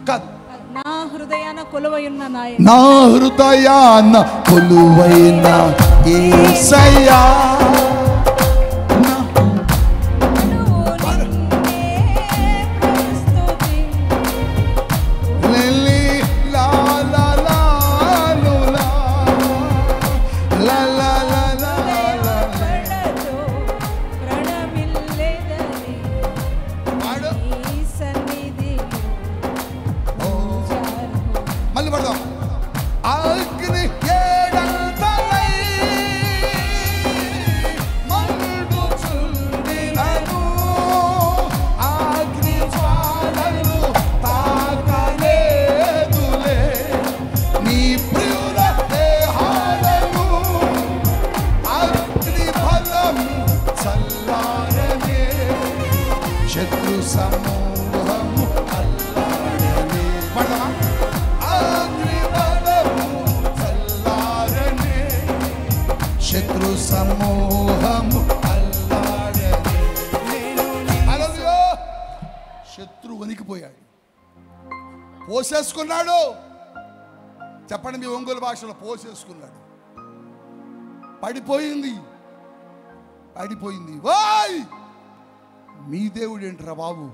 కాదు. నా హృదయాన కొలువైన నా హృదయాన కొలువైన యేసయ్యా, శత్రు సమూహము అల్లాడనే. అగ్ని బలము చల్లారనే, శత్రు సమూహము అల్లాడనే. హల్లెలూయా. శత్రు వణికిపోయాడు, పోసేసుకున్నాడు. చెప్పండి మీ ఒంగోలు భాషలో, పోసేసుకున్నాడు. పడిపోయింది, పడిపోయింది. వాయ్, మీ దేవుడు ఏంట్రా బాబు,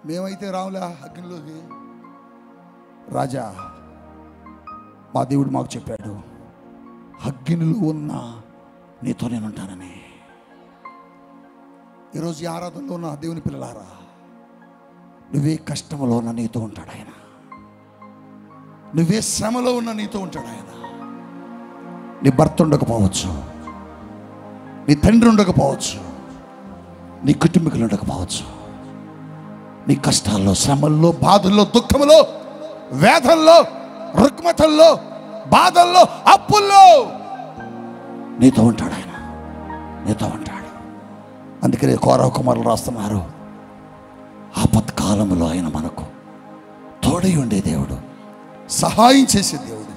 మేమైతే రాములా అగ్నిలోకి. రాజా, మా దేవుడు మాకు చెప్పాడు, అగ్నిలో ఉన్న నీతో నేను ఉంటానని. ఈరోజు ఈ ఆరాధనలో ఉన్న దేవుని పిల్లలారా, నువ్వే కష్టంలో ఉన్న నీతో ఉంటాడు ఆయన, నువ్వే శ్రమలో ఉన్న నీతో ఉంటాడు ఆయన. నీ భర్త ఉండకపోవచ్చు, నీ తండ్రి ఉండకపోవచ్చు, నీ కుటుంబీకులు ఉండకపోవచ్చు, నీ కష్టాల్లో, శ్రమల్లో, బాధల్లో, దుఃఖంలో, వేదనలో, రుగ్మతల్లో, బాధల్లో, అప్పుల్లో నీతో ఉంటాడు ఆయన, నీతో ఉంటాడు. అందుకనే కోరవ కుమారులు రాస్తున్నారు, ఆపత్కాలంలో ఆయన మనకు తోడై ఉండే దేవుడు, సహాయం చేసే దేవుడు,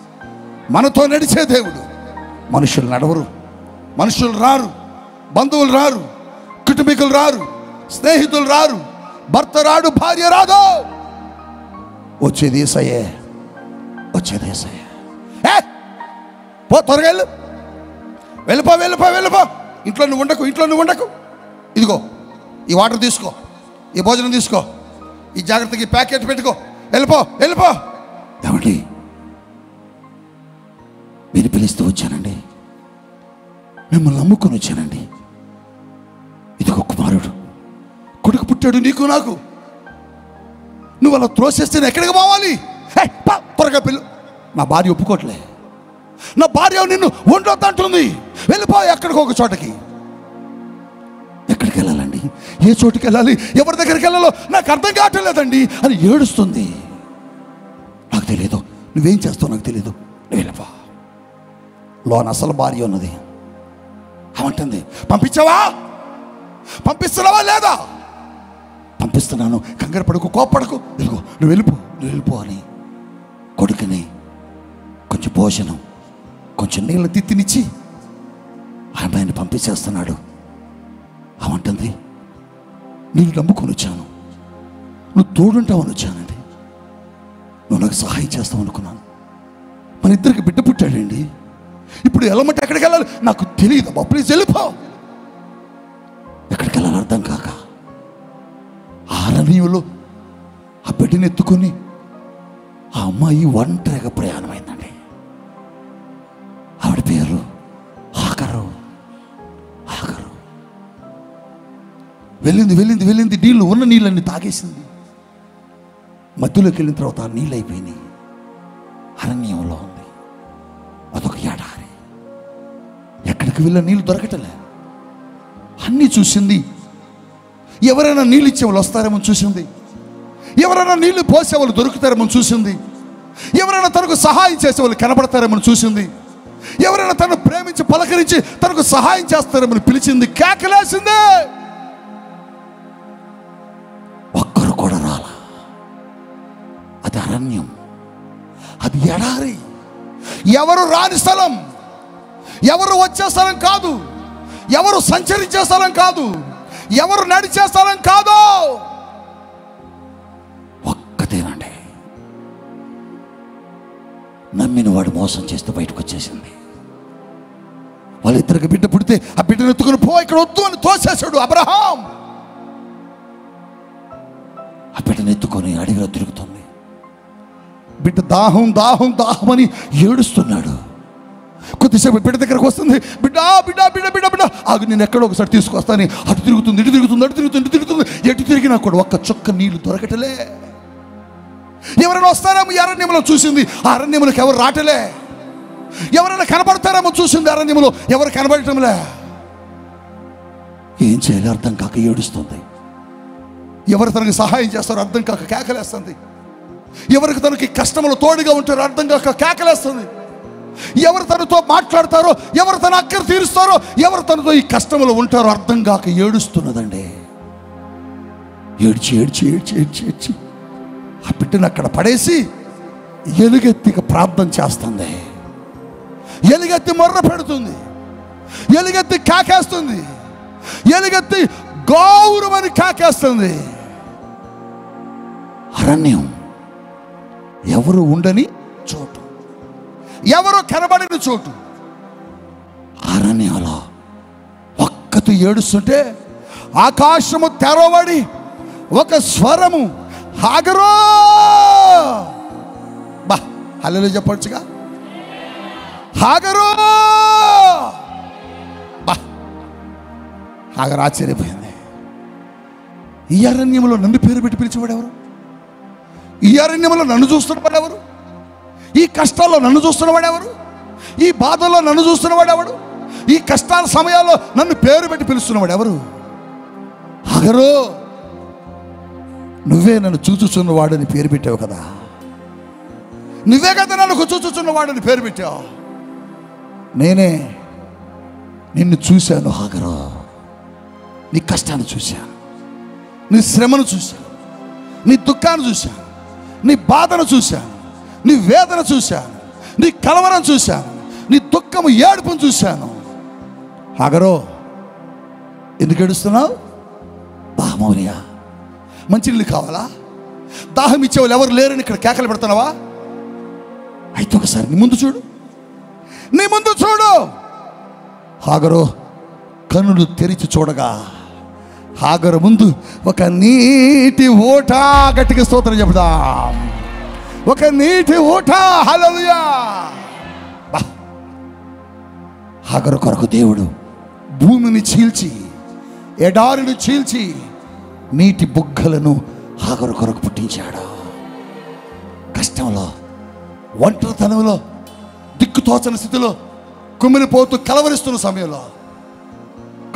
మనతో నడిచే దేవుడు. మనుషులు నడవరు, మనుషులు రారు, బంధువులు రారు, కుటుంబీకులు రారు, స్నేహితులు రారు, భర్త రాడు, భార్య రాదు. వచ్చేది యేసయ్యే, వచ్చేది యేసయ్యే. పో, త్వరగా వెళ్ళు, వెళ్ళిపో, వెళ్ళిపో, వెళ్ళిపో. ఇంట్లో నువ్వు ఉండకు, ఇంట్లో నువ్వు ఉండకు. ఇదిగో ఈ వాటర్ తీసుకో, ఈ భోజనం తీసుకో, ఈ జాగ్రత్తకి ప్యాకెట్ పెట్టుకో, వెళ్ళిపో, వెళ్ళిపో. ఏమండి, మీరు పిలిస్తూ వచ్చానండి, మిమ్మల్ని నమ్ముకొని వచ్చానండి. ఇదిగో కుమారుడు, కొడుకు పుట్టాడు నీకు నాకు. నువ్వు అలా త్రోసేస్తే నేను ఎక్కడికి పోవాలి? త్వరగా పిల్లు. నా భార్య ఒప్పుకోవట్లే, నా భార్య నిన్ను ఉండొద్దంటుంది. వెళ్ళిపో ఎక్కడికో ఒక చోటకి. ఎక్కడికి వెళ్ళాలండి? ఏ చోటుకి వెళ్ళాలి, ఎవరి దగ్గరికి వెళ్ళాలో నాకు అర్థం కావటం లేదండి అని ఏడుస్తుంది. నాకు తెలియదు, నువ్వేం చేస్తావు నాకు తెలియదు, నువ్వు వెళ్ళిపో. లోన అసలు భార్య ఉన్నది, ఏమంటుంది? పంపించావా? పంపిస్తున్నావా లేదా? పంపిస్తున్నాను, కంగారు పడుకు, కోప్పడకు, ఇదిగో నువ్వు వెళ్ళిపో, నువ్వు వెళ్ళిపో అని కొడుకుని కొంచెం భోజనం, కొంచెం నీళ్ళ తిత్తినిచ్చి ఆమెను పంపించేస్తున్నాడు. ఏమంటుంది? నేను నమ్ముకొని వచ్చాను, నువ్వు తోడుంటావని వచ్చానండి, నువ్వు నాకు సహాయం చేస్తావు అనుకున్నాను. మన ఇద్దరికి బిడ్డ పుట్టాడండి. ఇప్పుడు వెళ్ళమంటే ఎక్కడికి వెళ్ళాలి నాకు తెలియదు అబ్బా, ప్లీజ్ వెళ్ళిపో. ఎక్కడికి వెళ్ళాలి అర్థం కాక ఆ అరణ్యంలో ఆ బిడ్డని ఎత్తుకొని ఆ అమ్మాయి ఒంటరిగా ప్రయాణమైందండి. ఆవిడ పేరు ఆకరు. ఆకరు వెళ్ళింది వెళ్ళింది వెళ్ళింది, నీళ్ళు ఉన్న నీళ్ళని తాగేసింది. మధ్యలోకి వెళ్ళిన తర్వాత ఆ నీళ్ళు అయిపోయినాయి. అరణ్యంలో ఉంది, అదొక ఎడారి, ఎక్కడికి వెళ్ళిన నీళ్ళు దొరకటలే. అన్నీ చూసింది, ఎవరైనా నీళ్ళు ఇచ్చేవాళ్ళు వస్తారేమో చూసింది, ఎవరైనా నీళ్లు పోసేవాళ్ళు దొరుకుతారేమో చూసింది, ఎవరైనా తనకు సహాయం చేసేవాళ్ళు కనబడతారేమో చూసింది, ఎవరైనా తను ప్రేమించి పలకరించి తనకు సహాయం చేస్తారేమని పిలిచింది, కేకలేసింది. ఒక్కరు కూడా రాలా. అది అరణ్యం, అది ఎడారి, ఎవరు రాని స్థలం, ఎవరు వచ్చే స్థలం కాదు, ఎవరు సంచరించే స్థలం కాదు, ఎవరు నడిచే స్థలం కాదు. ఒక్కటేనండి, నమ్మిన వాడు మోసం చేస్తే బయటకు వచ్చేసింది. వాళ్ళిద్దరికి బిడ్డ పుడితే ఆ బిడ్డను ఎత్తుకుని పో, ఇక్కడ వద్దు అని తోసేశాడు అబ్రహాం. ఆ బిడ్డను ఎత్తుకొని అడవిలో తిరుగుతుంది. బిడ్డ దాహం దాహం దాహం అని ఏడుస్తున్నాడు. కొద్దిసేపు బిడ్డ దగ్గరకు వస్తుంది, బిడ్డ బిడ్డ బిడ్డ బిడ్డ బిడ్డ ఆగు, నేను ఎక్కడో ఒకసారి తీసుకొస్తాను. అటు తిరుగుతుంది, ఇటు తిరుగుతుంది, అటు తిరుగుతుంది, ఇటు తిరుగుతుంది. ఎటు తిరిగినా కూడా ఒక్క చుక్క నీళ్లు దొరకటలే. ఎవరైనా వస్తారేమో అరణ్యంలో చూసింది, ఆ అరణ్యములకు ఎవరు రాటలే. ఎవరైనా కనబడతారేమో చూసింది, అరణ్యంలో ఎవరు కనబడటంలే. ఏం చేయాలి అర్థం కాక ఏడుస్తుంది. ఎవరు తనకు సహాయం చేస్తారో అర్థం కాక కేకలేస్తుంది. ఎవరికి తనకి కష్టములు తోడుగా ఉంటారో అర్థం కాక కేకలేస్తుంది. ఎవరు తనతో మాట్లాడతారో, ఎవరు తన అక్కర తీరుస్తారో, ఎవరు తనతో ఈ కష్టములు ఉంటారో అర్థం కాక ఏడుస్తున్నదండి. ఏడ్చి ఏడ్చి ఏడ్చి ఏడ్చి ఏడ్చి ఆ బిడ్డను అక్కడ పడేసి ఎలుగెత్తిక ప్రార్థన చేస్తుంది. ఎలుగెత్తి మొర్ర పెడుతుంది, ఎలుగెత్తి కాకేస్తుంది, ఎలుగెత్తి గౌరవని కాకేస్తుంది. అరణ్యం ఎవరు ఉండని చోటు, ఎవరు కనబడిన చోటు. అరణ్యంలో ఒక్కతు ఏడుస్తుంటే ఆకాశము తెరవబడి ఒక స్వరము, హాగరో. బా హల్లెలూయా చెప్పొచ్చుగా, హాగరో. బా హాగరు ఆశ్చర్యపోయింది. ఈ అరణ్యంలో నన్ను పేరు పెట్టి పిలిచేవాడెవరు? ఈ అరణ్యంలో నన్ను చూస్తున్నవాడెవరు? ఈ కష్టాల్లో నన్ను చూస్తున్నవాడెవరు? ఈ బాధల్లో నన్ను చూస్తున్నవాడెవడు? ఈ కష్టాల సమయాల్లో నన్ను పేరు పెట్టి పిలుస్తున్నవాడు ఎవరు? హాగరు, నువ్వే నన్ను చూచుచున్నవాడని పేరు పెట్టావు కదా, నువ్వే కదా నన్ను చూచుచున్నవాడని పేరు పెట్టావు. నేనే నిన్ను చూశాను హాగరు. నీ కష్టాన్ని చూశాను, నీ శ్రమను చూశాను, నీ దుఃఖాన్ని చూశాను, నీ బాధను చూశాను, నీ వేదన చూశాను, నీ కలవరం చూశాను, నీ దుఃఖము ఏడుపును చూశాను. హాగరు, ఎందుకు ఏడుస్తున్నావు? దాహమౌనియా? మంచినీళ్ళు కావాలా? దాహం ఇచ్చేవాళ్ళు ఎవరు లేరని ఇక్కడ కేకలు పెడుతున్నావా? అయితే ఒకసారి నీ ముందు చూడు, నీ ముందు చూడు. హాగరు కన్నులు తెరిచి చూడగా హాగరు ముందు ఒక నీటి ఊట. గట్టిగా స్తోత్రం చెబుదాం. ఒక నీటి ఊట. హల్లెలూయా. హాగరు కొరకు దేవుడు భూమిని చీల్చి, ఎడారిని చీల్చి నీటి బుగ్గలను హాగరు కొరకు పుట్టించాడు. కష్టంలో, ఒంటరితనంలో, దిక్కుతోచని స్థితిలో, కుమిలిపోతూ కలవరిస్తున్న సమయంలో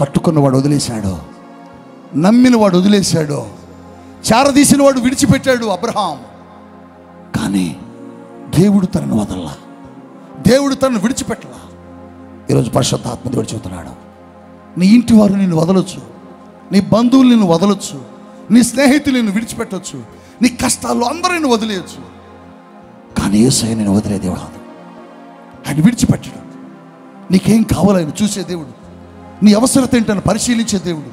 కట్టుకున్నవాడు వదిలేశాడు, నమ్మిన వాడు వదిలేశాడు, చారదీసిన వాడు విడిచిపెట్టాడు అబ్రహాం. కానీ దేవుడు తనను వదల్లా, దేవుడు తనను విడిచిపెట్టలా. ఈరోజు పరిశుద్ధాత్మ దేవుడు చెబుతున్నాడు, నీ ఇంటి వారు నిన్ను వదలొచ్చు, నీ బంధువులు నిన్ను వదలొచ్చు, నీ స్నేహితులు నిన్ను విడిచిపెట్టవచ్చు, నీ కష్టాల్లో అందరూ నిన్ను వదిలేయచ్చు. కానీ యేసయ్య నిన్ను వదిలే దేవుడు కాదు. ఆయన విడిచిపెట్టడు. నీకేం కావాలో ఆయన చూసే దేవుడు, నీ అవసరత ఏంటని పరిశీలించే దేవుడు,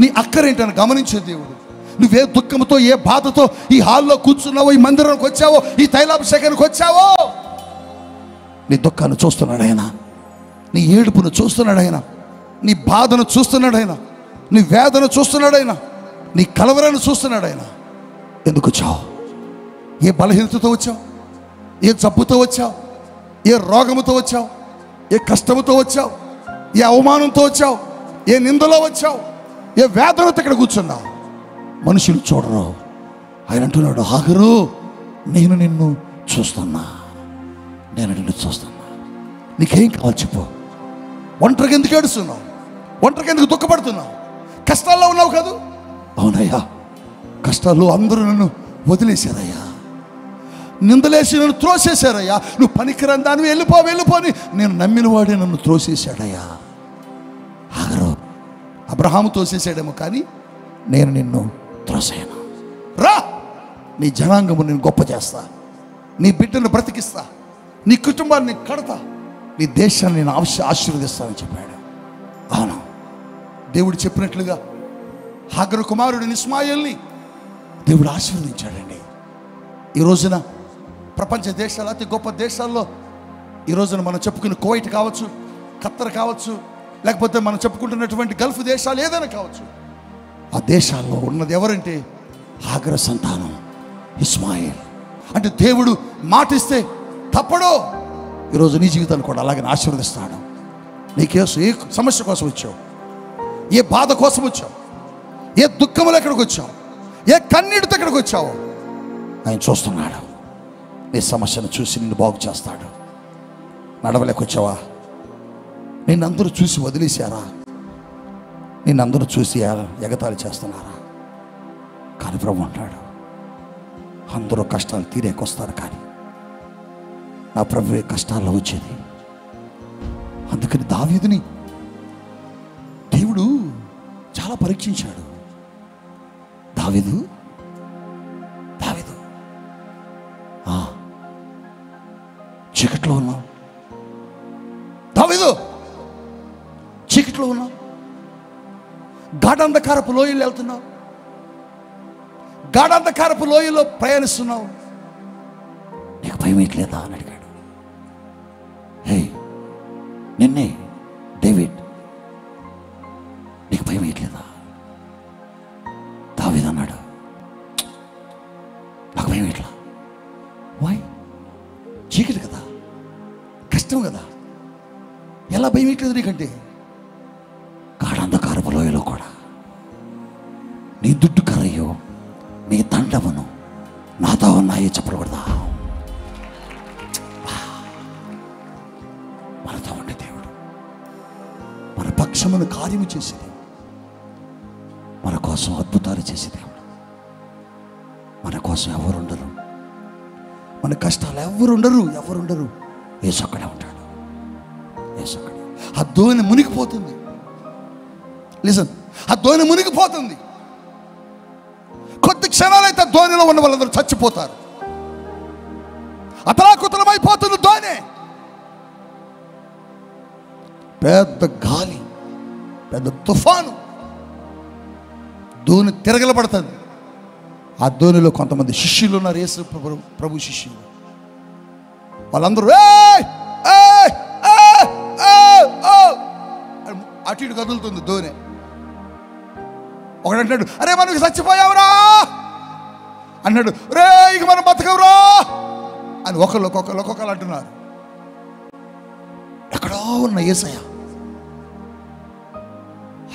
నీ అక్కరేంటని గమనించే దేవుడు. నువ్వే దుఃఖంతో, ఏ బాధతో ఈ హాల్లో కూర్చున్నావో, ఈ మందిరానికి వచ్చావో, ఈ తైలాభిషేకానికి వచ్చావో, నీ దుఃఖాన్ని చూస్తున్నాడు ఆయన, నీ ఏడుపును చూస్తున్నాడు ఆయన, నీ బాధను చూస్తున్నాడు ఆయన, నీ వేదన చూస్తున్నాడు ఆయన, నీ కలవరాన్ని చూస్తున్నాడు ఆయన. ఎందుకు వచ్చావు? ఏ బలహీనతతో వచ్చావు? ఏ జబ్బుతో వచ్చావు? ఏ రోగముతో వచ్చావు? ఏ కష్టముతో వచ్చావు? ఏ అవమానంతో వచ్చావు? ఏ నిందలో వచ్చావు? ఏ వేదనతో ఇక్కడ కూర్చున్నావు? మనుషులు చూడరు. ఆయన అంటున్నాడు, హాగరు, నేను నిన్ను చూస్తున్నా, నేను నిన్ను చూస్తున్నా. నీకేం కావాలి చెప్పు? ఒంటరికి ఎందుకు ఏడుస్తున్నావు? ఒంటరికి ఎందుకు దుఃఖపడుతున్నావు? కష్టాల్లో ఉన్నావు కాదు, అవునయ్యా, కష్టాల్లో అందరూ నన్ను వదిలేశారయ్యా, నిందలేసి నన్ను త్రోసేశారయ్యా, నువ్వు పనికిరాని దాన్ని వెళ్ళిపోని నేను నమ్మిన వాడే నన్ను త్రోసేశాడయ్యా. ఆగరు అబ్రహాము తోసేసాడేమో, కానీ నేను నిన్ను త్రోసేయను. రా, నీ జనాంగము నేను గొప్ప చేస్తా, నీ బిడ్డను బ్రతికిస్తా, నీ కుటుంబాన్ని కడతా, నీ దేశాన్ని నేను ఆశీర్వదిస్తానని చెప్పాడు. అవును, దేవుడు చెప్పినట్లుగా హాగరు కుమారుడిని ఇస్మాయిల్ని దేవుడు ఆశీర్వదించాడండి. ఈ రోజున ప్రపంచ దేశాలు, అతి గొప్ప దేశాల్లో ఈ రోజున మనం చెప్పుకున్న కువైట్ కావచ్చు, ఖత్తర్ కావచ్చు, లేకపోతే మనం చెప్పుకుంటున్నటువంటి గల్ఫ్ దేశాలు ఏదైనా కావచ్చు, ఆ దేశాల్లో ఉన్నది ఎవరంటే హాగరు సంతానం ఇస్మాయిల్. అంటే దేవుడు మాటిస్తే తప్పడో. ఈరోజు నీ జీవితాన్ని కూడా అలాగే ఆశీర్వదిస్తాడు. నీకేసు ఏ సమస్య కోసం వచ్చావు, ఏ బాధ కోసం వచ్చావు, ఏ దుఃఖంలో ఎక్కడికి వచ్చావు, ఏ కన్నీటితో ఎక్కడికి వచ్చావు, ఆయన చూస్తున్నాడు. నీ సమస్యను చూసి నిన్ను బాగు చేస్తాడు. నడవలేకొచ్చావా? నిన్నందరూ చూసి వదిలేశారా? నిన్నందరూ చూసి ఎగతాళి చేస్తున్నారా? కానీ ప్రభు అంటాడు, అందరూ కష్టాలు తీరేకొస్తారు, కానీ నా ప్రభువే కష్టాల్లో వచ్చేది. అందుకని దావీదుని దేవుడు చాలా పరీక్షించాడు. దావీదు చీకట్లో ఉన్నావు, దావీదు చీకట్లో ఉన్నావు, గాఢాంధకారపు లోయలు వెళ్తున్నావు, గాఢాంధకారపు లోయలో ప్రయాణిస్తున్నావు, నీకు భయం ఎట్లేదా అని అడిగాడు. హే, నిన్నే డేవిడ్, నీకు భయం ఎట్లేదా? దావీదు అన్నాడు, నాకు భయం ఎట్లా. వై? చీకటి కదా, కష్టం కదా, ఎలా భయం ఎట్లేదు నీకంటే? గాఢాంధకారపు లోయలో కూడా నీ దుడ్డు కర్రయ్యో, నీ దండమును నాతో ఉన్నాయో చెప్పకూడదా? మనతో ఉండే దేవుడు, మన పక్షమును కార్యము చేసే దేవుడు, మన కోసం అద్భుతాలు చేసే దేవుడు. మన కోసం ఎవరుండరు, మన కష్టాలు ఎవరుండరు. యేసు అక్కడే ఉంటాడు. యేసు అక్కడే. ఆ దోణి మునిగిపోతుంది. లిసన్, ఆ దోణి మునిగిపోతుంది. కొద్ది క్షణాలైతే దోణిలో ఉన్న వాళ్ళందరూ చచ్చిపోతారు. అతలాకుతలమైపోతుంది దోణి. పెద్ద గాలి, పెద్ద తుఫాను, దోణి తిరగలబడుతుంది. ఆ దోణిలో కొంతమంది శిష్యులు ఉన్నారు, యేసు ప్రభు శిష్యులు. వాళ్ళందరూ అటు ఇటు కదులుతుంది దోణి. ఒకడంటాడు, అరే మనకి చచ్చిపోయావురా అన్నాడు. రే ఇక మనం బతకవురా అని ఒక్కొక్కరు అంటున్నారు. ఎక్కడో ఉన్న యేసయ్య,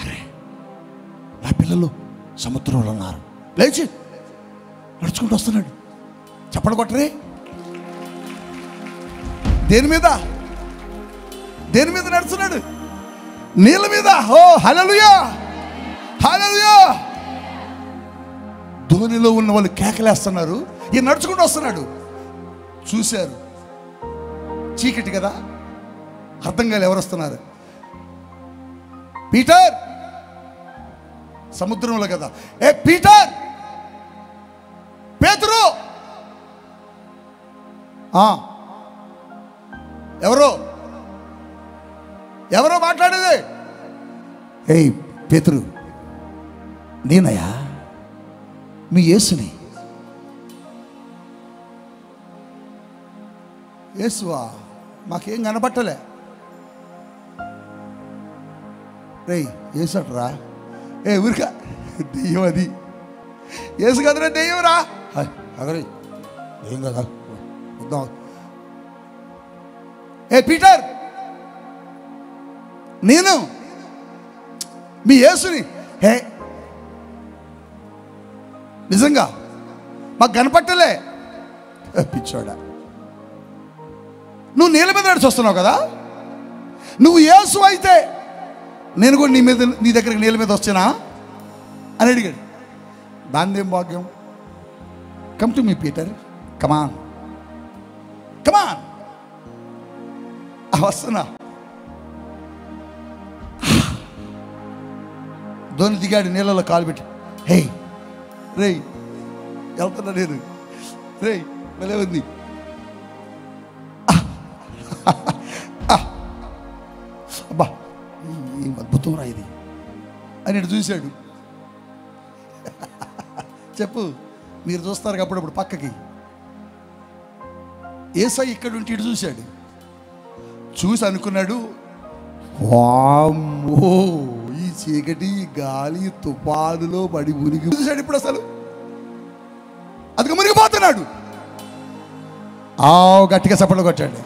అరే నా పిల్లలు సముద్రంలో ఉన్నారు, లేచి నడుచుకుంటూ వస్తున్నాడు. చప్పట్లు కొట్టరే. దేని మీద నడుస్తున్నాడు? నీళ్ళ మీద. ఓ హల్లెలూయా, హల్లెలూయా. ధోనిలో ఉన్న వాళ్ళు కేకలేస్తున్నారు, ఈయన నడుచుకుంటూ వస్తున్నాడు. చూశారు, చీకటి కదా, అర్థం కాదు ఎవరు వస్తున్నారు. పీటర్, సముద్రంలో కదా. ఏ పీటర్, పేతురు. ఎవరో మాట్లాడేది. ఏయ్ పేతురు, నేనయ్యా మీ యేసుని. యేసువా? మాకేం కనబట్టలే. రేయ్ యేసట్రా. ఊరికా దెయ్యం, అది యేసు కదరా, దెయ్యం రా. అగరే ఏం కదా వద్దాం. ఏ పీటర్, నేను మీ యేసుని. హే నిజంగా మాకు కనపట్టలే. పిచ్చోడా, నువ్వు నీళ్ళ మీద నడిచి వస్తున్నావు కదా, నువ్వు యేసు అయితే నేను కూడా నీ దగ్గరికి నీళ్ళ మీద వచ్చానా అని అడిగాడు. దానిదేం భాగ్యం? కమ్ టు మీ పీటర్, కమాన్ కమాన్. వస్తున్నా. ధోని దిగాడు, నీళ్ళలో కాలు పెట్టి, హే రేయ్ వెళ్తున్నా నేను, రేయ్ భలే ఉంది, అబ్బా ఏం అద్భుతం రా ఇది అని ఇటు చూశాడు. చెప్పు, మీరు చూస్తారు అప్పుడప్పుడు పక్కకి. యేసయ్య ఇక్కడ ఉంటే ఇటు చూశాడు, చూసి అనుకున్నాడు, వామ్మో ఈ చీకటి గాలి తుఫానులో పడి మునిగి చూశాడు. ఇప్పుడు అసలు అది మునిగిపోతున్నాడు. గట్టిగా చప్పట్లు కొట్టాడు.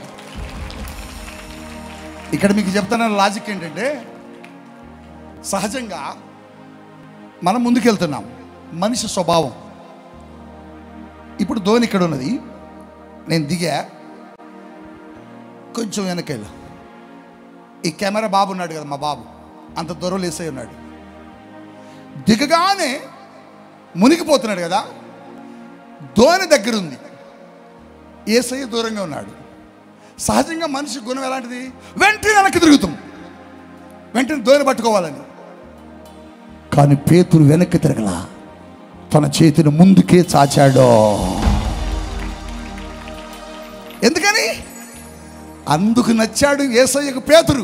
ఇక్కడ మీకు చెప్తాను లాజిక్ ఏంటంటే, సహజంగా మనం ముందుకెళ్తున్నాం, మనిషి స్వభావం. ఇప్పుడు ధోని ఇక్కడ ఉన్నది, నేను దిగా, కొంచెం వెనకెళ్ళా. ఈ కెమెరా బాబు ఉన్నాడు కదా, మా బాబు అంత దూరం లేసై ఉన్నాడు. దిగగానే మునిగిపోతున్నాడు కదా, ధోని దగ్గర ఉంది, యేసయ్య దూరంగా ఉన్నాడు. సహజంగా మనిషి గుణం ఎలాంటిది? వెంటనే వెనక్కి తిరుగుతాం, వెంటనే ధోని పట్టుకోవాలని. కానీ పేతురు వెనక్కి తిరగల, తన చేతిని ముందుకే చాచాడో. ఎందుకని? అందుకు నచ్చాడు యేసయ్యకు పేతురు.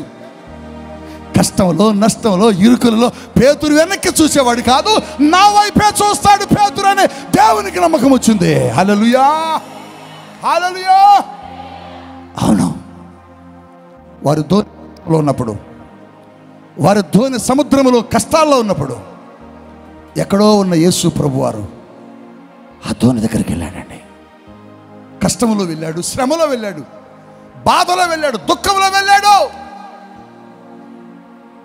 కష్టంలో, నష్టంలో, ఇరుకులలో పేతురు వెనక్కి చూసేవాడు కాదు, నా వైపే చూస్తాడు పేతురు అనే దేవునికి నమ్మకం వచ్చింది. హల్లెలూయా, హల్లెలూయా. అవును, వారు ధోనిలో ఉన్నప్పుడు, వారు ధోని సముద్రంలో కష్టాల్లో ఉన్నప్పుడు, ఎక్కడో ఉన్న యేసు ప్రభువారు ఆ ధోని దగ్గరికి వెళ్ళాడండి. కష్టంలో వెళ్ళాడు, శ్రమలో వెళ్ళాడు, బాధలో వెళ్ళాడు, దుఃఖంలో వెళ్ళాడు.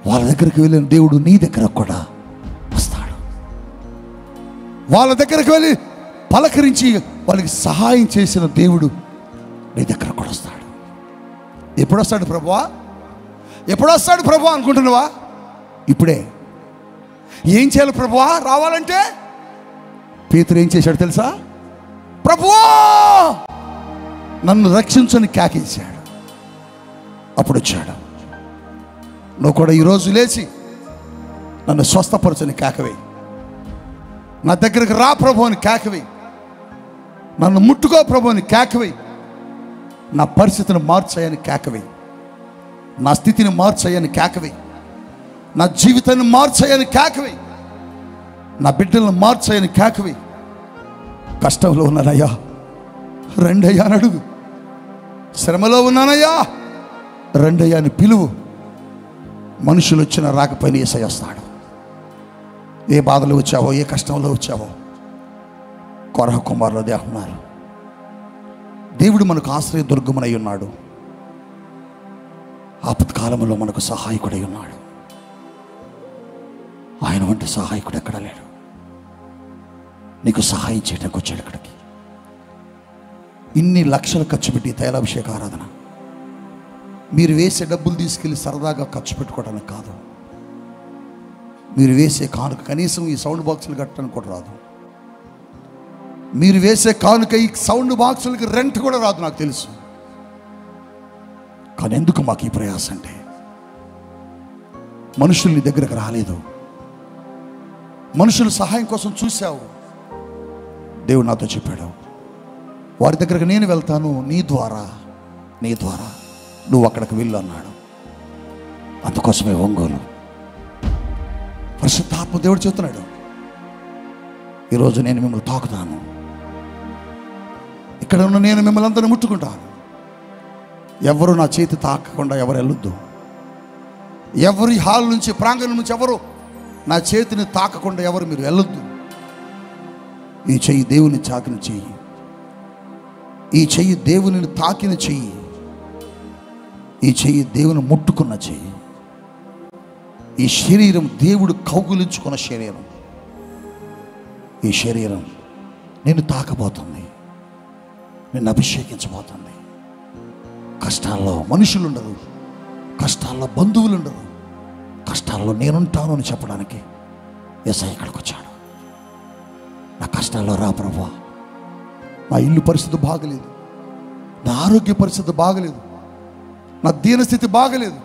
వాళ్ళ దగ్గరికి వెళ్ళిన దేవుడు నీ దగ్గర కూడా వస్తాడు. వాళ్ళ దగ్గరికి వెళ్ళి పలకరించి వాళ్ళకి సహాయం చేసిన దేవుడు నీ దగ్గర కూడా వస్తాడు. ఎప్పుడు వస్తాడు ప్రభువా? ఎప్పుడు వస్తాడు ప్రభువా అనుకుంటున్నావా? ఇప్పుడే. ఏం చేయాలి ప్రభువా రావాలంటే? పేతురు ఏం చేశాడు తెలుసా? ప్రభువా నన్ను రక్షించని కేకేశాడు. అప్పుడు వచ్చాడు. నువ్వు కూడా ఈరోజు లేచి నన్ను స్వస్థపరచని కేకవే, నా దగ్గరికి రా ప్రభు అని కేకవే, నన్ను ముట్టుకో ప్రభు అని కేకవే, నా పరిస్థితిని మార్చాయని కేకవే, నా స్థితిని మార్చాయని కేకవే, నా జీవితాన్ని మార్చాయని కేకవే, నా బిడ్డలను మార్చాయని కేకవే. కష్టంలో ఉన్నానయ్యా రెండయ్యా అని అడుగు. శ్రమలో ఉన్నానయ్యా రెండయ్యా అని పిలువు. మనుషులు వచ్చిన రాకపోయినా యేసయ్య వస్తాడు. ఏ బాధలో వచ్చావో, ఏ కష్టంలో వచ్చావో, కొరహ కుమారులు దేహన్నారు. దేవుడు మనకు ఆశ్రయ దుర్గమునై ఉన్నాడు. ఆపత్కాలంలో మనకు సహాయకుడై ఉన్నాడు. ఆయన వంటి సహాయకుడు ఎక్కడా లేడు. నీకు సహాయం చేయడానికి వచ్చాడు ఇక్కడికి. ఇన్ని లక్షలు ఖర్చు పెట్టి తైలాభిషేక ఆరాధన మీరు వేసే డబ్బులు తీసుకెళ్ళి సరదాగా ఖర్చు పెట్టుకోవడానికి కాదు. మీరు వేసే కానుక కనీసం ఈ సౌండ్ బాక్సులు కట్టడానికి కూడా రాదు. మీరు వేసే కానుక ఈ సౌండ్ బాక్సులకి రెంట్ కూడా రాదు, నాకు తెలుసు. కానీ ఎందుకు మాకు ఈ ప్రయాస అంటే, మనుషులు నీ దగ్గరకు రాలేదు, మనుషులు సహాయం కోసం చూశావు. దేవుడు నాతో చెప్పాడు, వారి దగ్గరకు నేను వెళ్తాను, నీ ద్వారా నువ్వు అక్కడికి వెళ్ళు అన్నాడు. అందుకోసమే ఒంగోలు. పరిశుద్ధాత్మ దేవుడు చెప్తున్నాడు, ఈరోజు నేను మిమ్మల్ని తాకుతాను, ఇక్కడ ఉన్న నేను మిమ్మల్ని అందరినీ ముట్టుకుంటాను. ఎవరు నా చేతి తాకకుండా ఎవరు వెళ్ళొద్దు. ఎవరి హాల్ నుంచి, ప్రాంగణం నుంచి ఎవరు నా చేతిని తాకకుండా ఎవరు మీరు వెళ్ళొద్దు. ఈ చెయ్యి దేవుని తాకిన చెయ్యి, ఈ చెయ్యి దేవుని తాకిన చెయ్యి, ఈ చెయ్యి దేవుని ముట్టుకున్న చెయ్యి, ఈ శరీరం దేవుడు కౌగులించుకున్న శరీరం. ఈ శరీరం నిన్ను తాకబోతుంది, నిన్ను అభిషేకించబోతుంది. కష్టాల్లో మనుషులు ఉండరు, కష్టాల్లో బంధువులు ఉండరు, కష్టాల్లో నేనుంటాను అని చెప్పడానికి యేసయ్య ఇక్కడికి వచ్చాడు. నా కష్టాల్లో రా ప్రభువా, నా ఇల్లు పరిస్థితి బాగలేదు, నా ఆరోగ్య పరిస్థితి బాగలేదు, నా దీనస్థితి బాగలేదు,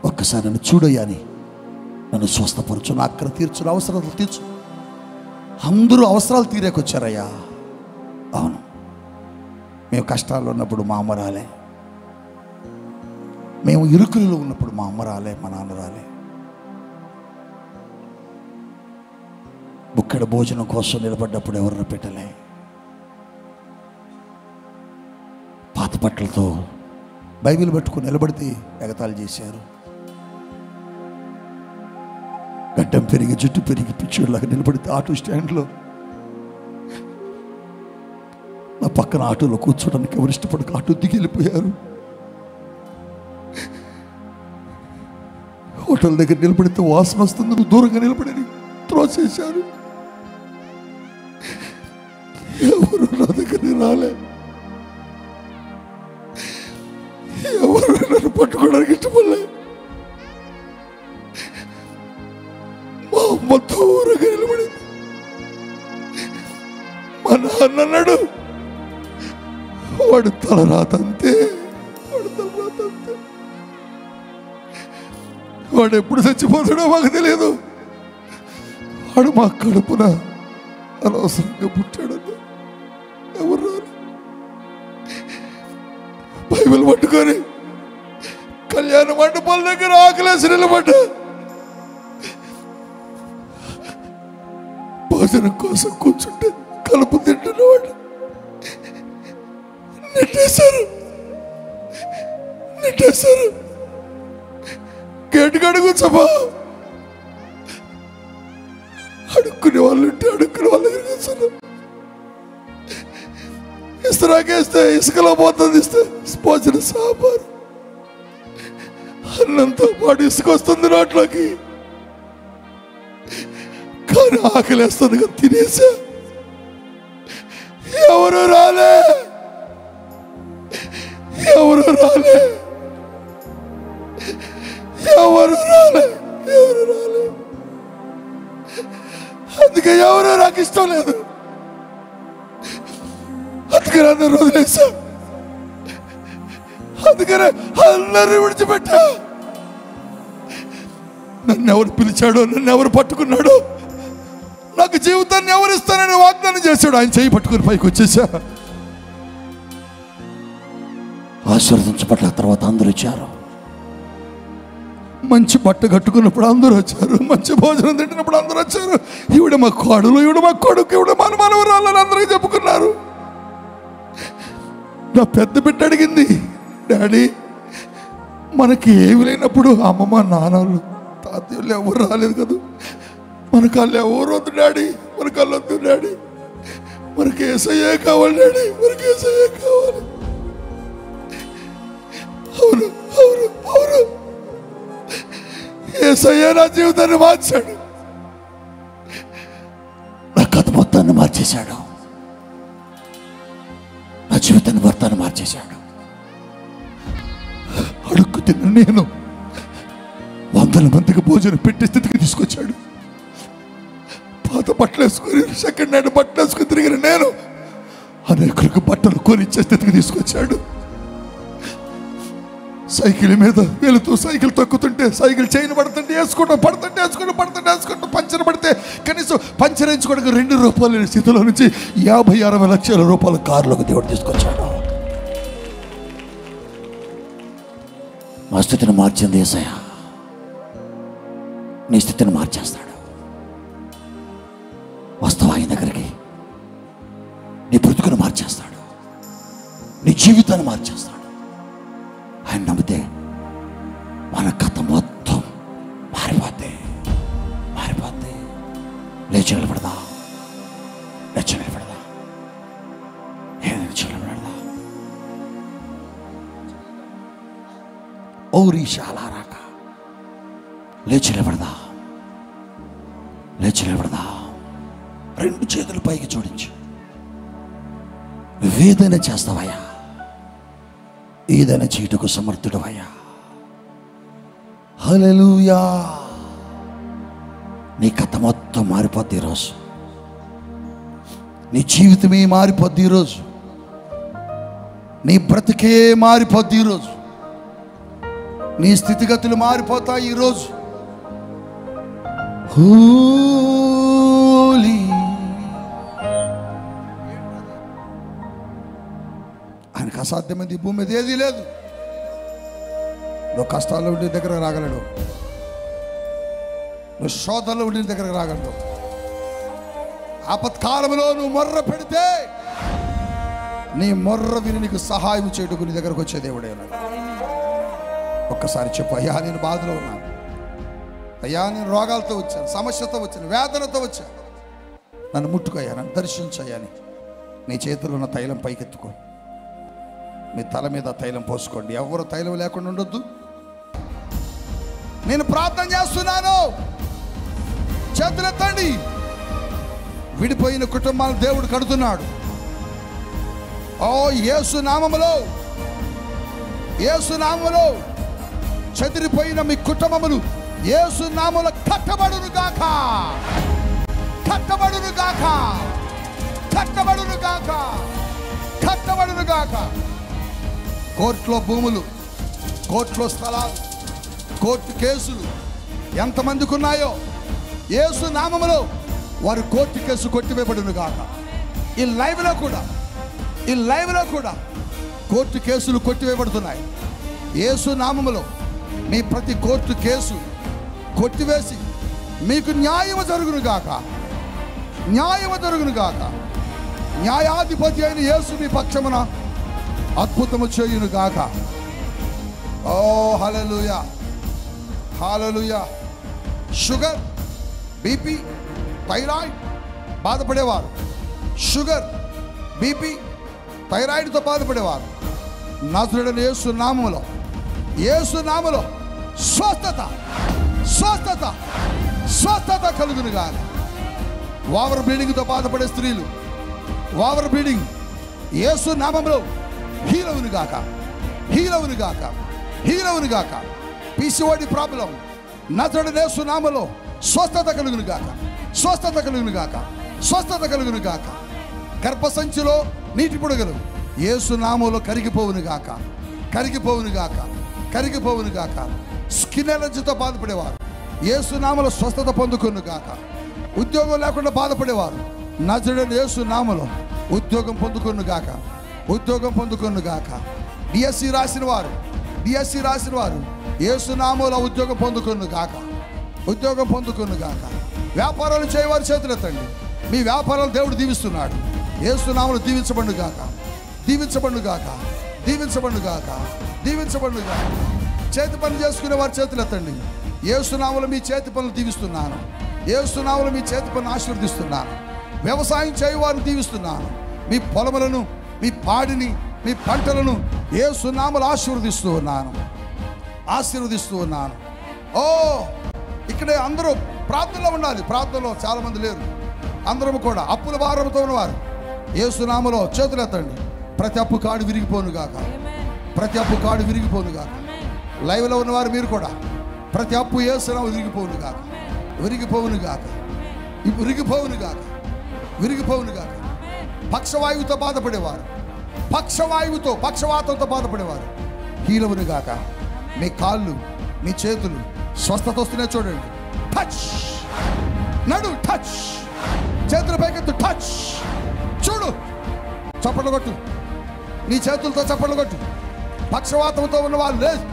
ఒక్కసారి నన్ను చూడయ్యా అని నన్ను స్వస్థపరచు, నా అక్కడ తీర్చు, నా అవసరాలు తీర్చు. అందరూ అవసరాలు తీరేకొచ్చారయ్యా. అవును, మేము కష్టాల్లో ఉన్నప్పుడు మా అమ్మ రాలే, మేము ఇరుకులలో ఉన్నప్పుడు మా అమ్మ రాలే, మా నాన్న రాలే. బుక్కెడ భోజనం కోసం నిలబడ్డప్పుడు ఎవరిని పెట్టలే. పాత బట్టలతో బైబిల్ పట్టుకుని నిలబడితే ఎగతాళి చేశారు. గడ్డం పెరిగి జుట్టు పెరిగి పిచ్చోళ్ళలాగా నిలబడితే ఆటో స్టాండ్లో నా పక్కన ఆటోలో కూర్చోడానికి ఎవరు ఇష్టపడక ఆటో దిగి వెళ్ళిపోయారు. హోటల్ దగ్గర నిలబడితే వాసన వస్తుంది, దూరంగా నిలబడి త్రోసేశారు. ఎవరు నా దగ్గరికి రాలే, ఎవరు నన్ను పట్టుకోవడానికి ఇష్టపడలే. మా అమ్మ దూరంగా నిలబడింది. మా నాన్న అన్నాడు, వాడు తలరాతంతే, వాడు తలరాతంతే, వాడు ఎప్పుడు చచ్చిపోతాడో మాకు తెలియదు, వాడు మా కడుపున అనవసరంగా పుట్టాడన్న. ఎవరు రారు. బైబిల్ పట్టుకొని కళ్యాణ మండపాల దగ్గర ఆకలేసి నిలబడ్డా. భోజనం కోసం కూర్చుంటే కలుపు తింటున్నవాడు నెట్టేశారు. గేటు కడుగు సభా అడుక్కునే వాళ్ళు ఉంటే అడుక్కునే వాళ్ళ దగ్గర కూర్చున్నాం. ఇస్తరాకేస్తే ఇసుకలో పోతుంది, ఇస్తే భోజన సాంబారు అన్నంతో పాటు ఇసుక వస్తుంది నోట్లోకి. కానీ ఆకలేస్తుంది కదా, తినేసా. ఎవరు రాలే, ఎవరు రాలే, ఎవరు రాలే, ఎవరు రాలే. అందుకే ఎవరు నాకు ఇష్టం లేదు, అందుకని అందరూ వదిలేసా, అందుకనే అందరినీ విడిచిపెట్టా. నన్ను ఎవరు పిలిచాడో, నన్ను ఎవరు పట్టుకున్నాడో, నాకు జీవితాన్ని ఎవరు ఇస్తానని వాగ్దానం చేశాడు, ఆయన చేయి పట్టుకుని పైకి వచ్చేసా. ఆశీర్వదించబడ్డ తర్వాత అందరూ వచ్చారు. మంచి బట్ట కట్టుకున్నప్పుడు అందరూ వచ్చారు, మంచి భోజనం తింటున్నప్పుడు అందరూ వచ్చారు. ఈవిడ మా కోడలు, ఈవిడ మా కొడుకు, ఈవిడ మన మనవరాలని అందరూ చెప్పుకున్నారు. నా పెద్ద బిడ్డ అడిగింది, డాడీ మనకి ఏమి లేనప్పుడు అమ్మమ్మ నాన్నలు తాతయ్యలు ఎవరు రాలేదు కదా, మన కళ్ళు ఎవరు వద్దు డాడీ, మన కళ్ళు వద్దు డాడీ, మనకి యేసయ్యే కావాలి డాడీ, మనకి యేసయ్యే కావాలి. అవును అవును అవును, యేసయ్య నా జీవితాన్ని మార్చాడు, నా కథ మొత్తాన్ని మార్చేశాడు, నా జీవితాన్ని భర్తను మార్చేశాడు. అడుక్కు తిన్న నేను 100 మందికి భోజనం పెట్టే స్థితికి తీసుకొచ్చాడు. పాత బట్టలు వేసుకొని సెకండ్ హ్యాండ్ బట్టలు వేసుకుని తిరిగిన నేను అనేకులకు బట్టలు కొనిచ్చే స్థితికి తీసుకొచ్చాడు. సైకిల్ మీద వెళుతూ సైకిల్ తొక్కుతుంటే సైకిల్ చైన్ పడుతుంటే వేసుకుంటాం, పడుతుంటే వేసుకుంటాం, పడుతుంటే వేసుకుంటాం, పంచర్ పడితే కనీసం పంచర్ వేయించుకోవడానికి 2 రూపాయల స్థితిలో నుంచి 50-60 లక్షల రూపాయల కారులోకి దేవుడు తీసుకొచ్చాడు. మా స్థితిని మార్చింది యేసయ్య, నీ స్థితిని మార్చేస్తాడు. వస్తావా ఆయన దగ్గరికి? నీ బ్రతుకును మార్చేస్తాడు, నీ జీవితాన్ని మార్చేస్తాడు. ఆయన నమ్మితే మన కథ మొత్తం మారిపోద్ది. లేచి నిలబడదా, లేచి నిలబడదా, లేచి నిలబడదా. ఓరీశాలా రాక లేచి నిలబడదా, లేచి నిలబడదా. 2 చేతులు పైకి జోడించు. నువ్వేదైనా చేస్తావయ్యా, ఏదైనా చేయటకు సమర్థుడవయ్యా. హల్లెలూయా. నీ కథ మొత్తం మారిపోద్ది ఈరోజు. నీ జీవితమే మారిపోద్ది ఈరోజు. నీ బ్రతికే మారిపోద్ది ఈరోజు. నీ స్థితిగతులు మారిపోతాయి ఈరోజు. హోలీ ఆయనకు అసాధ్యమైంది ఈ భూమి మీద ఏదీ లేదు. నువ్వు కష్టాల్లో ఉండే దగ్గరకు రాగలడు. నువ్వు శోధనలో ఉండే దగ్గరకు రాగలడు. ఆపత్కాలంలో నువ్వు మొర్ర పెడితే నీ మొర్ర విని నీకు సహాయం చేయటకు నీ దగ్గరకు వచ్చే దేవుడే ఉన్నాడు. ఒక్కసారి చెప్పు, అయ్యా నేను బాధలో ఉన్నాను, అయ్యా నేను రోగాలతో వచ్చాను, సమస్యతో వచ్చాను, వేదనతో వచ్చాను, నన్ను ముట్టుకోయ్యా, నన్ను దర్శించయ్యాని నీ చేతిలో ఉన్న తైలం పైకెత్తుకో. మీ తల మీద తైలం పోసుకోండి. ఎవరు తైలం లేకుండా ఉండొద్దు. నేను ప్రార్థన చేస్తున్నాను, చేతులెత్తండి. విడిపోయిన కుటుంబాలను దేవుడు కడుతున్నాడు. ఓ యేసు నామములో, యేసు నామములో చెదిరిపోయిన మీ కుటుంబములు యేసు నామములో కట్టబడును గాక, కట్టబడును గాక, కట్టబడును గాక, కట్టబడును గాక. కోర్టులో భూములు, కోర్టులో స్థలాలు, కోర్టు కేసులు ఎంతమందికి ఉన్నాయో యేసు నామములో వారి కోర్టు కేసు కొట్టివేయబడును గాక. ఈ లైవ్లో కూడా, ఈ లైవ్లో కూడా కోర్టు కేసులు కొట్టివేయబడుతున్నాయి. యేసు నామములో మీ ప్రతి కోర్టు కేసు కొట్టివేసి మీకు న్యాయము జరుగును గాక, న్యాయము జరుగును గాక. న్యాయాధిపతి అయిన యేసు మీ పక్షమున అద్భుతము చేయును గాక. ఓ హల్లెలూయా, హల్లెలూయా. షుగర్, బీపీ, థైరాయిడ్ బాధపడేవారు, షుగర్, బీపీ, థైరాయిడ్తో బాధపడేవారు నజరేయుడైన యేసు నామములో, యేసు నామములో స్వస్థత, స్వస్థత, స్వస్థత కలుగును గాక. ఓవర్ బ్లీడింగ్తో బాధపడే స్త్రీలు, ఓవర్ బ్లీడింగ్ యేసు నామములో హీలవును గాక, హీలవును గాక, హీలవును గాక. పిసిఓడి ప్రాబ్లం నజరేయుడైన యేసు నామములో స్వస్థత కలుగును గాక, స్వస్థత కలుగును గాక, స్వస్థత కలుగును గాక. గర్భసంచిలో నీటి పొడగలు యేసు నామములో కరిగిపోవును గాక, కరిగిపోవును గాక, కరిగిపోవును గాక. స్కిన్ ఎలర్జీతో బాధపడేవారు యేసు నామములో స్వస్థత పొందుకొను గాక. ఉద్యోగం లేకుండా బాధపడేవారు నజరేయుడైన యేసు నామములో ఉద్యోగం పొందుకొను గాక, ఉద్యోగం పొందుకొను గాక. డిఎస్సి రాసిన వారు, డిఎస్సి రాసిన వారు యేసు నామములో ఉద్యోగం పొందుకొను గాక, ఉద్యోగం పొందుకొను గాక. వ్యాపారాలు చేయవారు చేతులెత్తండి. మీ వ్యాపారాలు దేవుడు దీవిస్తున్నాడు. యేసు నామములో దీవించబడును గాక, దీవించబడును గాక, దీవించబడును గాక, దీవించబడును గాక. చేతి పనులు చేసుకునే వారు చేతులెత్తండి. యేసు నామములో మీ చేతి పనులు దీవిస్తున్నాను, యేసు నామములో మీ చేతి పనులు ఆశీర్వదిస్తున్నాను. వ్యవసాయం చేయవారిని దీవిస్తున్నాను. మీ పొలములను, మీ పాడిని, మీ పంటలను యేసు నామములో ఆశీర్వదిస్తూ ఉన్నాను, ఆశీర్వదిస్తూ ఉన్నాను. ఓ ఇక్కడే అందరూ ప్రార్థనలో ఉండాలి. ప్రార్థనలో చాలామంది లేరు. అందరం కూడా అప్పుల భారంతో ఉన్నవారు యేసు నామములో చేతులెత్తండి. ప్రతి అప్పు కాడు విరిగిపోను గాక, ప్రతి అప్పు కాడు విరిగిపోను గాక. లైవ్లో ఉన్నవారు మీరు కూడా ప్రతి అప్పు యేసు నామములో విరిగిపోను గాక, విరిగిపోవును గాక, విరిగిపోవును గాక, విరిగిపోవును గాక. పక్షవాయువుతో బాధపడేవారు, పక్షవాయువుతో, పక్షవాతంతో బాధపడేవారు హీలవును గాక. మీ కాళ్ళు, మీ చేతులు స్వస్థత వస్తున్నాయి చూడండి. టచ్, నడు టచ్, చేతుల పైకెత్తు టచ్, చూడు, చప్పట్లు కొట్టు, నీ చేతులతో చప్పట్లు కొట్టు. పక్షవాతంతో ఉన్న వాళ్ళు లేదు,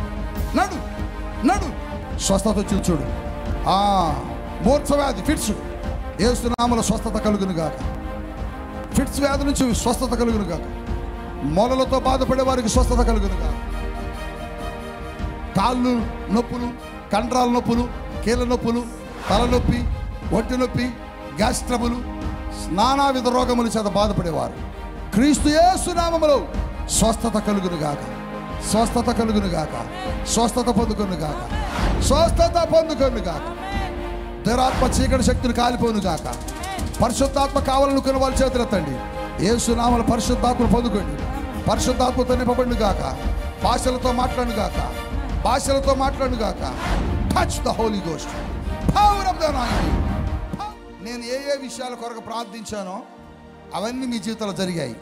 నడు, నడు, స్వస్థత వచ్చింది చూడు. మూర్ఛ వ్యాధి, ఫిట్స్ యేసు నామములో స్వస్థత కలుగును గాక. ఫిట్స్ వ్యాధి నుంచి స్వస్థత కలుగును గాక. మొలలతో బాధపడే వారికి స్వస్థత కలుగును గాక. కాళ్ళు నొప్పులు, కండరాల నొప్పులు, కీళ్ళ నొప్పులు, తలనొప్పి, ఒంటి నొప్పి, గ్యాస్ ట్రబుల్, నానావిధ రోగముల చేత బాధపడేవారు క్రీస్తు యేసు నామములో స్వస్థత కలుగును గాక, స్వస్థత కలుగును గాక, స్వస్థత పొందుకొను గాక, స్వస్థత పొందుకొను గాక. దురాత్మ చీకటి శక్తులు కాలిపోను గాక. పరిశుద్ధాత్మ కావాలనుకున్న వాళ్ళ చేతులెత్తండి. యేసు నామములో పరిశుద్ధాత్మను పొందుకోండి. పరిశుద్ధాత్మతో నింపబడును గాక. భాషలతో మాట్లాడును గాక, భాషలతో మాట్లాడును గాక. Touch the Holy Ghost, power of the anointing. నేను ఏ విషయాల కొరకు ప్రార్థించానో అవన్నీ మీ జీవితంలో జరిగాయి.